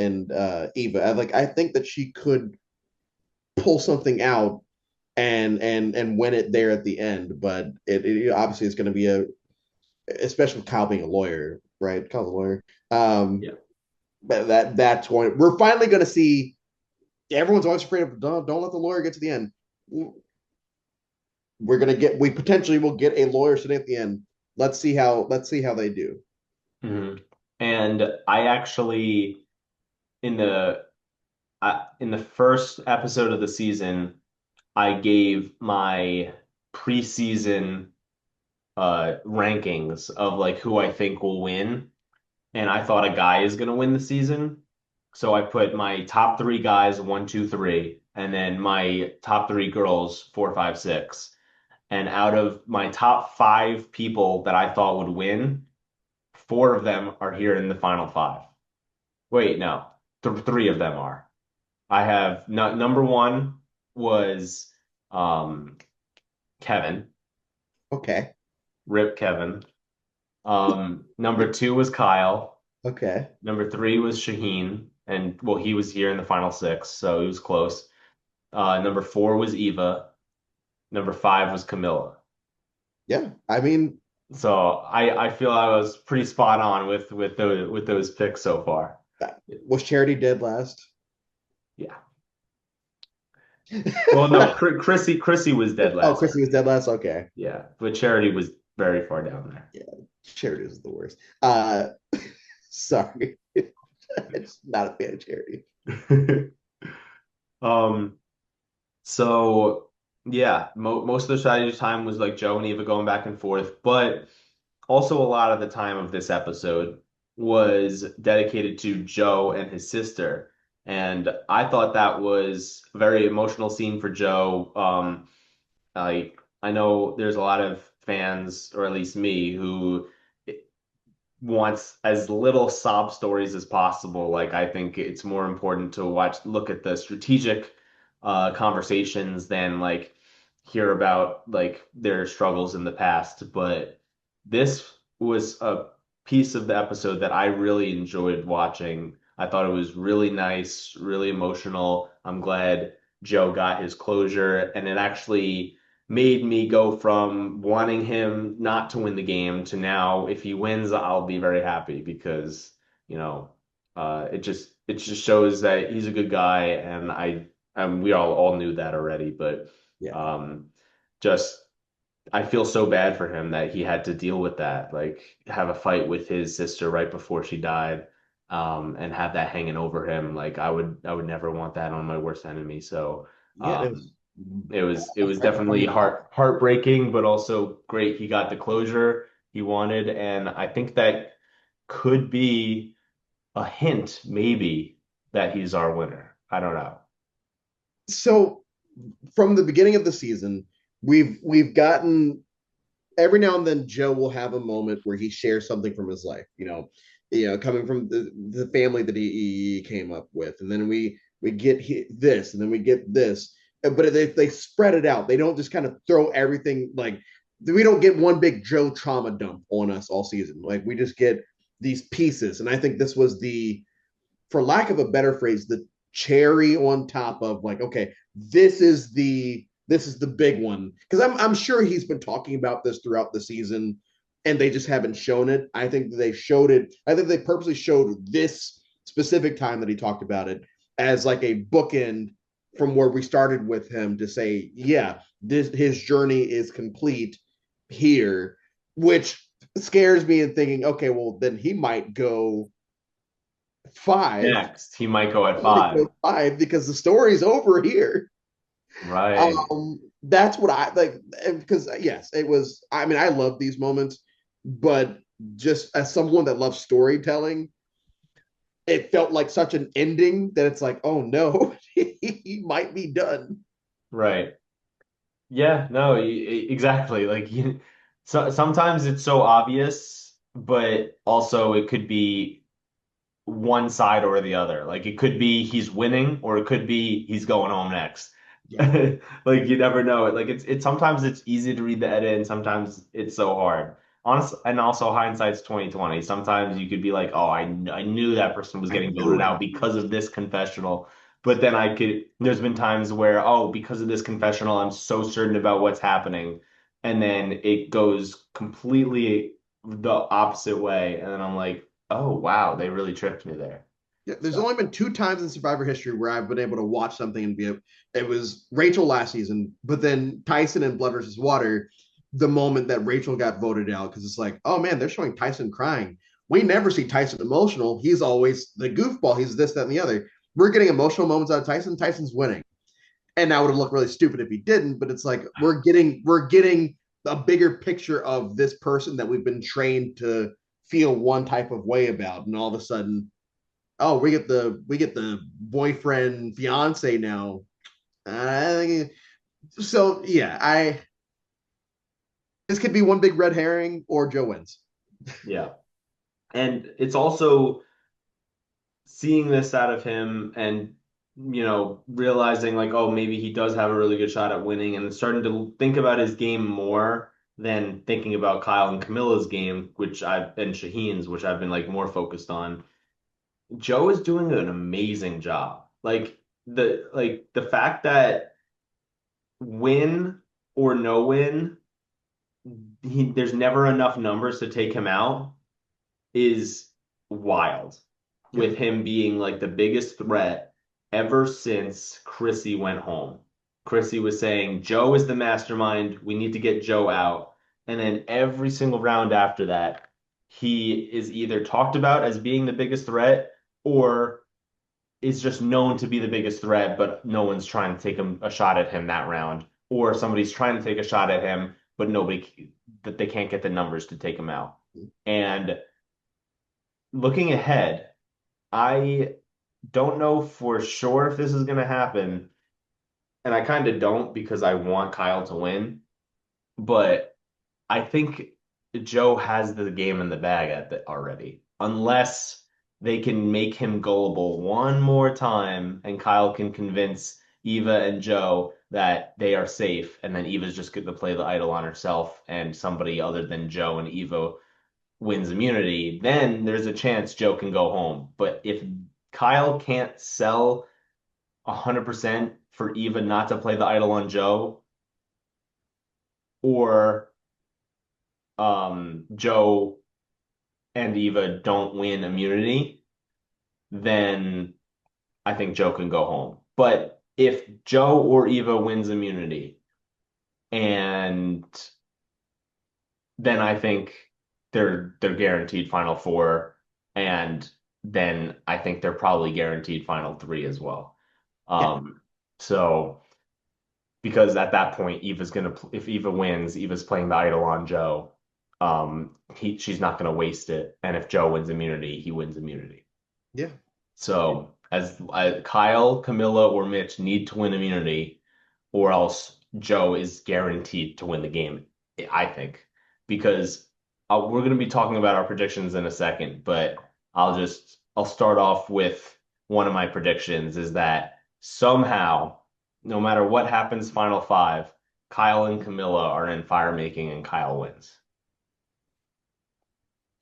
Eva. I think that she could pull something out and win it there at the end. But it obviously it's going to be a, especially with Kyle being a lawyer, right? Kyle's a lawyer. yeah. But that's when we're finally going to see. Everyone's always afraid of don't let the lawyer get to the end. We potentially will get a lawyer sitting at the end. Let's see how they do. Mhm. And I actually in the in the first episode of the season, I gave my preseason rankings of like who I think will win, and I thought a guy is gonna win the season. So I put my top three guys, one, two, three, and then my top three girls, four, five, six. And out of my top five people that I thought would win, four of them are here in the final five. Wait, no, three of them are. I have no, number one was um, Kevin, Okay. Rip Kevin. Number two was Kyle. Okay. Number three was Shaheen, and well, he was here in the final six, so he was close. Number four was Eva. Number five was Camilla. Yeah. I mean, So I feel I was pretty spot on with those picks so far. was Charity dead last? Yeah. Well, no, Chrissy was dead Oh, last. Chrissy was dead last. Okay. Yeah, but Charity was very far down Yeah. Charity was the worst. Sorry. It's not a fan of Charity. there. Um, so yeah, most of the strategy time was like Joe and Eva going back and forth, but also a lot of the time of this episode was dedicated to Joe and his sister. And I thought that was a very emotional scene for Joe. I know there's a lot of fans, or at least me, who wants as little sob stories as possible. Like I think it's more important to look at the strategic conversations than like hear about like their struggles in the past. But this was a piece of the episode that I really enjoyed watching. I thought it was really nice, really emotional. I'm glad Joe got his closure, and it actually made me go from wanting him not to win the game to now, if he wins, I'll be very happy because, you know, it just shows that he's a good guy, and we all knew that already, but Yeah. um, just I feel so bad for him that he had to deal with that, like have a fight with his sister right before she died, and have that hanging over him. Like I would never want that on my worst enemy. So. Yeah. It Um, was it was right before definitely he died. heartbreaking, but also great. He got the closure he wanted, and I think that could be a hint, maybe. that he's our winner. I don't know. So from the beginning of the season, we've gotten every now and then Joe will have a moment where he shares something from his life, coming from the family that he came up with, and then we get this, and then we get this, but they spread it out. They don't just kind of throw everything like we don't get one big Joe trauma dump on us all season. Like we just get these pieces, and I think this was for lack of a better phrase, the cherry on top of like, okay, this is the big one because I'm sure he's been talking about this throughout the season, and they just haven't shown it. I think they showed it. I think they purposely showed this specific time that he talked about it as like a bookend from where we started with him to say, yeah, this his journey is complete here, which scares me in thinking, okay, well then he might go five. Next, he might go at He might five. go five because the story's over here. Right. That's what I like because yes, it was. I mean, I love these moments, but just as someone that loves storytelling, it felt like such an ending that it's like, oh no, he might be done. Right. Yeah, no, exactly. So sometimes it's so obvious, but also it could be one side or the other. Like it could be he's winning, or it could be he's going home next. Yeah, Like you never know it. Like it's sometimes it's easy to read the edit, and sometimes it's so hard. Honest, and also hindsight's 2020. Sometimes you could be like, oh, I knew that person was I getting knew voted it. out because of this confessional. But then there's been times where, oh, because of this confessional, I'm so certain about what's happening. And then it goes completely the opposite way. And then I'm like, oh, wow, they really tripped me there. Yeah, there's So, only been two times in Survivor history where I've been able to watch something and be. It was Rachel last season, but then Tyson and Blood versus Water. The moment that Rachel got voted out, because it's like, oh man, they're showing Tyson crying. We never see Tyson emotional. He's always the goofball. He's this, that, and the other. We're getting emotional moments out of Tyson. Tyson's winning, and that would have looked really stupid if he didn't. But it's like we're getting a bigger picture of this person that we've been trained to feel one type of way about, and all of a sudden oh, we get the boyfriend fiance now. Uh, so yeah, I this could be one big red herring or Joe wins. yeah. And it's also seeing this out of him and, realizing like, oh, maybe he does have a really good shot at winning, and starting to think about his game more than thinking about Kyle and Camilla's game, and Shaheen's, which I've been like more focused on. Joe is doing an amazing job. Like the fact that win or no win, there's never enough numbers to take him out is wild. Yeah, With him being like the biggest threat ever since Chrissy went home. Chrissy was saying, Joe is the mastermind. We need to get Joe out. And then every single round after that, he is either talked about as being the biggest threat, or is just known to be the biggest threat, but no one's trying to take a shot at him that round. Or somebody's trying to take a shot at him, but that they can't get the numbers to take him out. And looking ahead, I don't know for sure if this is going to happen, and I kind of don't because I want Kyle to win, but I think Joe has the game in the bag already, unless they can make him gullible one more time and Kyle can convince Eva and Joe that they are safe, and then Eva's just going to play the idol on herself and somebody other than Joe and Eva wins immunity, then there's a chance Joe can go home. But if Kyle can't sell 100% for Eva not to play the idol on Joe, or Joe and Eva don't win immunity, then I think Joe can go home. But if Joe or Eva wins immunity, and then I think they're guaranteed Final Four, and then I think they're probably guaranteed Final Three as well. yeah, Um, so because at that point, if Eva wins, Eva's playing the idol on Joe. She's not gonna waste it, and if Joe wins immunity, he wins immunity. yeah. So as Kyle, Camilla, or Mitch need to win immunity, or else Joe is guaranteed to win the game, I think. Because we're going to be talking about our predictions in a second, but I'll start off with one of my predictions is that somehow, no matter what happens, final five, Kyle and Camilla are in fire making and Kyle wins.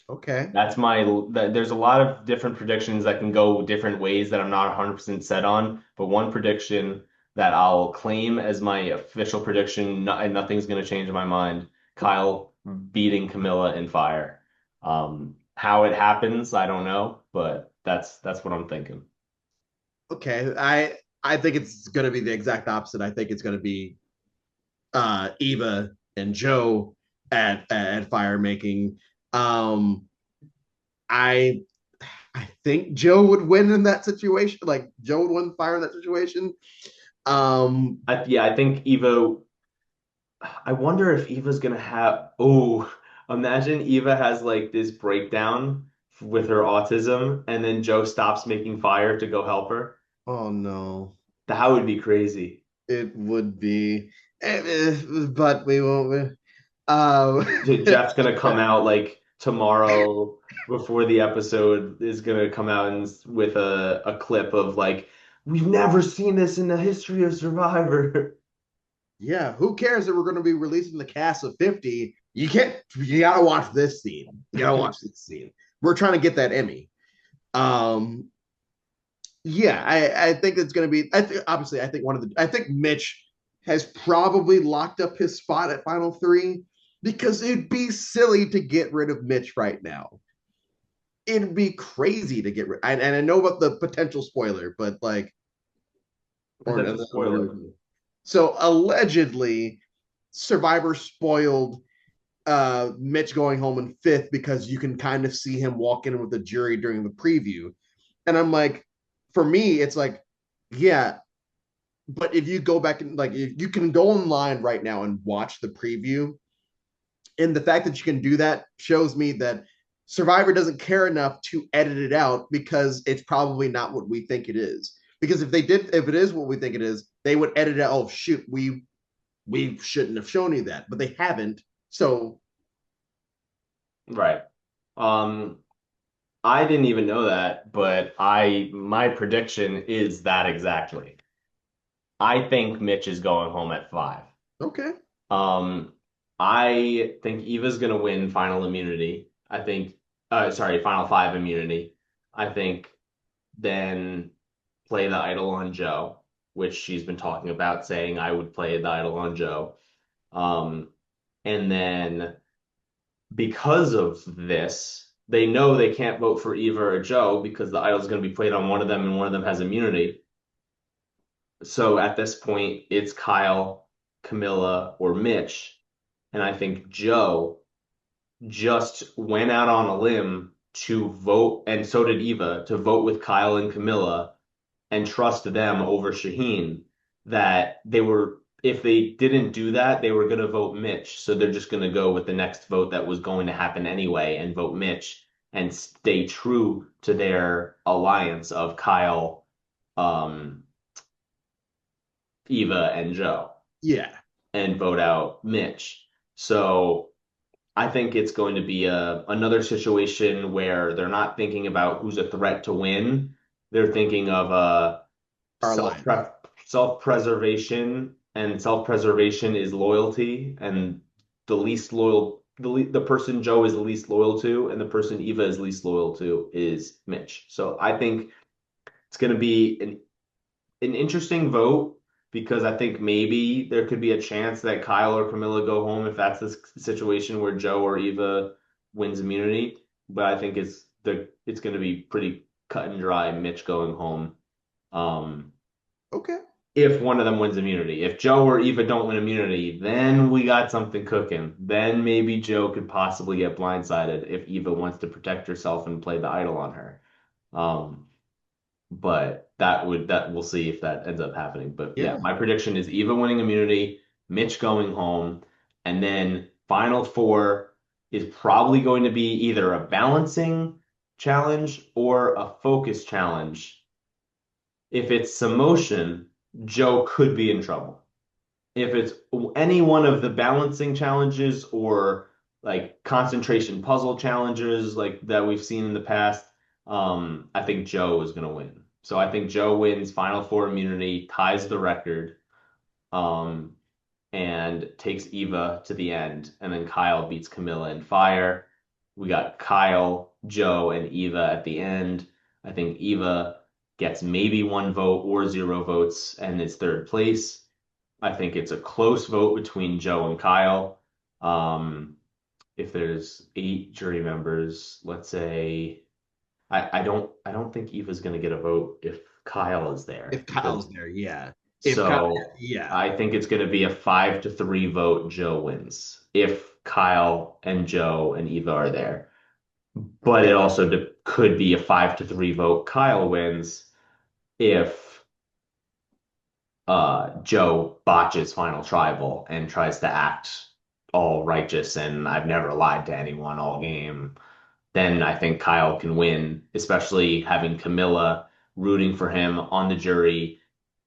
Okay. That's there's a lot of different predictions that can go different ways that I'm not 100% set on, but one prediction that I'll claim as my official prediction, and nothing's going to change in my mind, Kyle beating Camilla in fire. How it happens, I don't know, but that's what I'm thinking. Okay. I think it's going to be the exact opposite. I think it's going to be Eva and Joe at fire making. Um, I I think Joe would win in that situation. Like Joe would win fire in that situation. Um, Yeah, I think Evo. I wonder if Eva's gonna have. Oh, imagine Eva has like this breakdown with her autism, and then Joe stops making fire to go help her. oh no, That would be crazy. it would be, but we won't. Uh, Jeff's gonna come out like tomorrow before the episode is gonna come out and with a clip of like, we've never seen this in the history of Survivor. yeah, who cares that we're going to be releasing the cast of 50? You can't. You gotta watch this scene. You gotta watch this scene. We're trying to get that Emmy. Um, yeah, I think it's going to be. Obviously, I think one of the. I think Mitch has probably locked up his spot at Final Three because it'd be silly to get rid of Mitch right now. It'd be crazy to get rid. And I know about the potential spoiler, but like, or Potential spoiler. so allegedly, Survivor spoiled Mitch going home in fifth because you can kind of see him walk in with the jury during the preview. And I'm like, for me, it's like, yeah, but if you go back and like, if you can go online right now and watch the preview, and the fact that you can do that shows me that Survivor doesn't care enough to edit it out because it's probably not what we think it is. Because if they did, if it is what we think it is, they would edit it. Oh shoot, we shouldn't have shown you that, but they haven't. So Right. Um, I didn't even know that, but I my prediction is that exactly. I think Mitch is going home at five. okay, Um, I think Eva's gonna win final immunity. I think, sorry, final five immunity. I think then play the idol on Joe, which she's been talking about, saying I would play the idol on Joe. And then because of this, they know they can't vote for Eva or Joe because the idol's going to be played on one of them and one of them has immunity. So at this point, it's Kyle, Camilla, or Mitch. And I think Joe just went out on a limb to vote, and so did Eva, to vote with Kyle and Camilla and trust them over Shaheen. That they were, if they didn't do that, they were going to vote Mitch. So they're just going to go with the next vote that was going to happen anyway and vote Mitch and stay true to their alliance of Kyle, um, Eva, and Joe yeah, and vote out Mitch. So I think it's going to be another situation where they're not thinking about who's a threat to win. They're thinking of our self alliance. self-preservation, and self-preservation is loyalty, and the person Joe is the least loyal to, and the person Eva is least loyal to is Mitch. So I think it's going to be an interesting vote because I think maybe there could be a chance that Kyle or Camilla go home if that's the situation where Joe or Eva wins immunity. But I think it's going to be pretty cut and dry, Mitch going home. Um, Okay. if one of them wins immunity. If Joe or Eva don't win immunity, then we got something cooking. Then maybe Joe could possibly get blindsided if Eva wants to protect herself and play the idol on her. Um, but that we'll see if that ends up happening. But yeah, Yeah. my prediction is Eva winning immunity, Mitch going home, and then final four is probably going to be either a balancing challenge or a focus challenge. If it's some motion, Joe could be in trouble. If it's any one of the balancing challenges or like concentration puzzle challenges like that we've seen in the past, I think Joe is going to win. So I think Joe wins Final Four immunity, ties the record, um, and takes Eva to the end, and then Kyle beats Camilla in fire. We got Kyle, Joe, and Eva at the end. I think Eva gets maybe one vote or zero votes and is third place. I think it's a close vote between Joe and Kyle. Um, if there's eight jury members, let's say I don't think Eva's gonna get a vote if Kyle is there If because Kyle's there, yeah. If Kyle, so yeah. I think it's gonna be a 5-3 vote Joe wins if Kyle and Joe and Eva are there. But Okay. it also could be a 5-3 vote Kyle wins if Joe botches final tribal and tries to act all righteous and I've never lied to anyone all game, then I think Kyle can win, especially having Camilla rooting for him on the jury,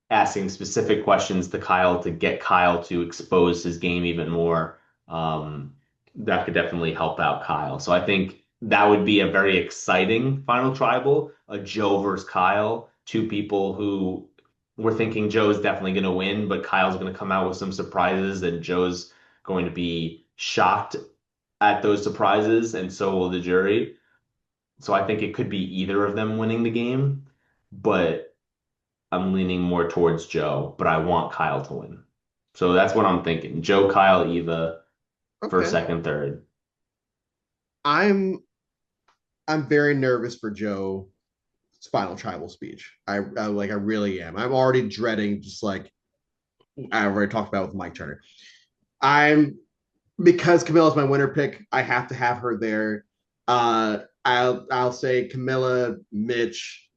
asking specific questions to Kyle to get Kyle to expose his game even more. That could definitely help out Kyle. So I think that would be a very exciting final tribal, a Joe versus Kyle, two people who we're thinking Joe's definitely going to win, but Kyle's going to come out with some surprises and Joe's going to be shocked at those surprises, and so will the jury. So I think it could be either of them winning the game, but I'm leaning more towards Joe, but I want Kyle to win. So that's what I'm thinking. Joe, Kyle, Eva for Okay. second, third. I'm I'm very nervous for Joe's final tribal speech. I really am. I'm already dreading just like I already talked about with Mike Turner. I'm because Camilla's my winner pick, I have to have her there. I'll say Camilla, Mitch,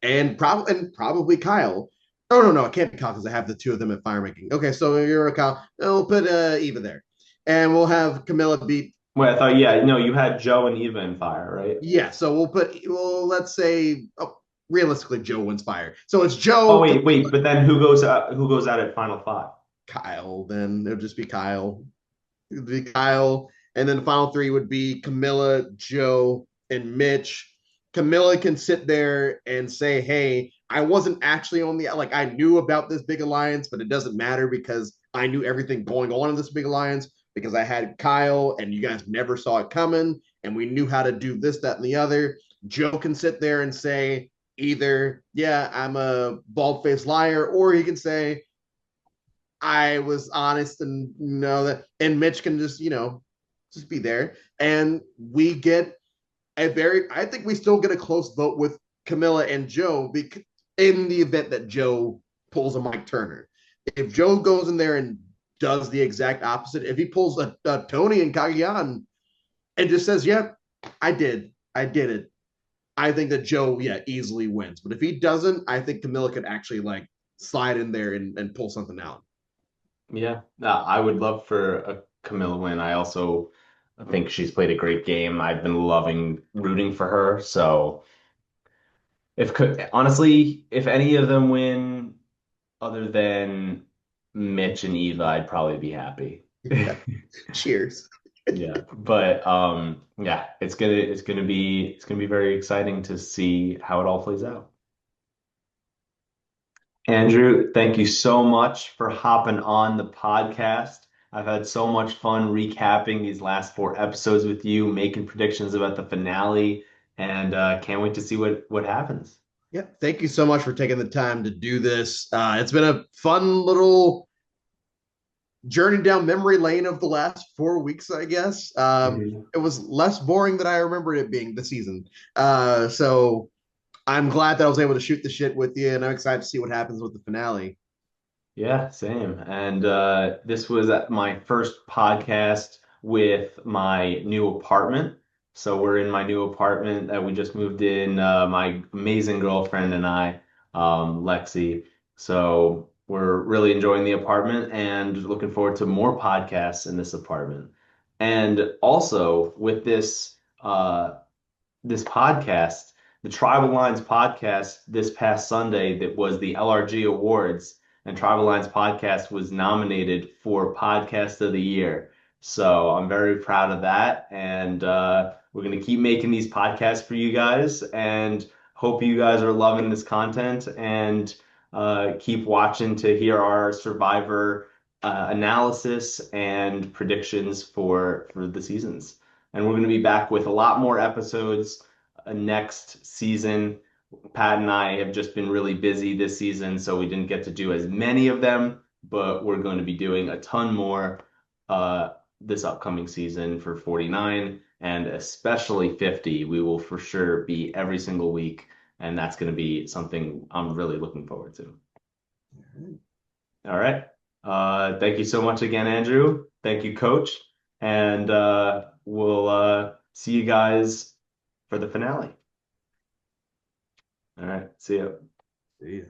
and probably Kyle. Oh no, it can't be Kyle because I have the two of them at fire making. Okay, so you're a Kyle. We'll put Eva there, and we'll have Camilla beat. Wait, I thought, yeah, no, you had Joe and Eva in fire, right? Yeah, so let's say realistically Joe wins fire. So it's Oh, Joe, wait, but then who goes out at final five? Kyle. Then it'll just be Kyle. It'd be Kyle, and then the final three would be Camilla, Joe, and Mitch. Camilla can sit there and say, "Hey, I wasn't actually on the like I knew about this big alliance, but it doesn't matter because I knew everything going on in this big alliance because I had Kyle and you guys never saw it coming, and we knew how to do this, that, and the other." Joe can sit there and say either, "Yeah, I'm a bald faced liar," or he can say, I was honest and you know that, and Mitch can just just be there, and we get a very. I think we still get a close vote with Camilla and Joe because in the event that Joe pulls a Mike Turner, if Joe goes in there and does the exact opposite, if he pulls a Tony and Cagayan and just says, "Yep, I did it," I think that Joe, yeah, easily wins. But if he doesn't, I think Camilla could actually like slide in there and pull something out. Yeah, I would love for a Camilla win. I also think she's played a great game. I've been loving rooting for her. So honestly, if any of them win other than Mitch and Eva, I'd probably be happy. Cheers. Yeah, but yeah, it's gonna be very exciting to see how it all plays out. Andrew, thank you so much for hopping on the podcast. I've had so much fun recapping these last four episodes with you, making predictions about the finale, and can't wait to see what happens. Yeah, thank you so much for taking the time to do this. It's been a fun little journey down memory lane of the last 4 weeks, I guess. Mhm. It was less boring than I remembered it being this season. So I'm glad that I was able to shoot the shit with you, and I'm excited to see what happens with the finale. Yeah, same. And this was my first podcast with my new apartment. So we're in my new apartment that we just moved in, my amazing girlfriend and I, Lexi. So we're really enjoying the apartment and looking forward to more podcasts in this apartment. And also with this podcast, the Tribal Lines podcast this past Sunday that was the LRG Awards, and Tribal Lines podcast was nominated for Podcast of the Year. So I'm very proud of that, and we're gonna keep making these podcasts for you guys, and hope you guys are loving this content and keep watching to hear our Survivor analysis and predictions for the seasons. And we're going to be back with a lot more episodes next season. Pat and I have just been really busy this season, so we didn't get to do as many of them, but we're going to be doing a ton more this upcoming season for 49 and especially 50. We will for sure be every single week, and that's going to be something I'm really looking forward to. All right. Thank you so much again, Andrew. Thank you, Coach. And we'll see you guys for the finale. All right. See ya. See ya.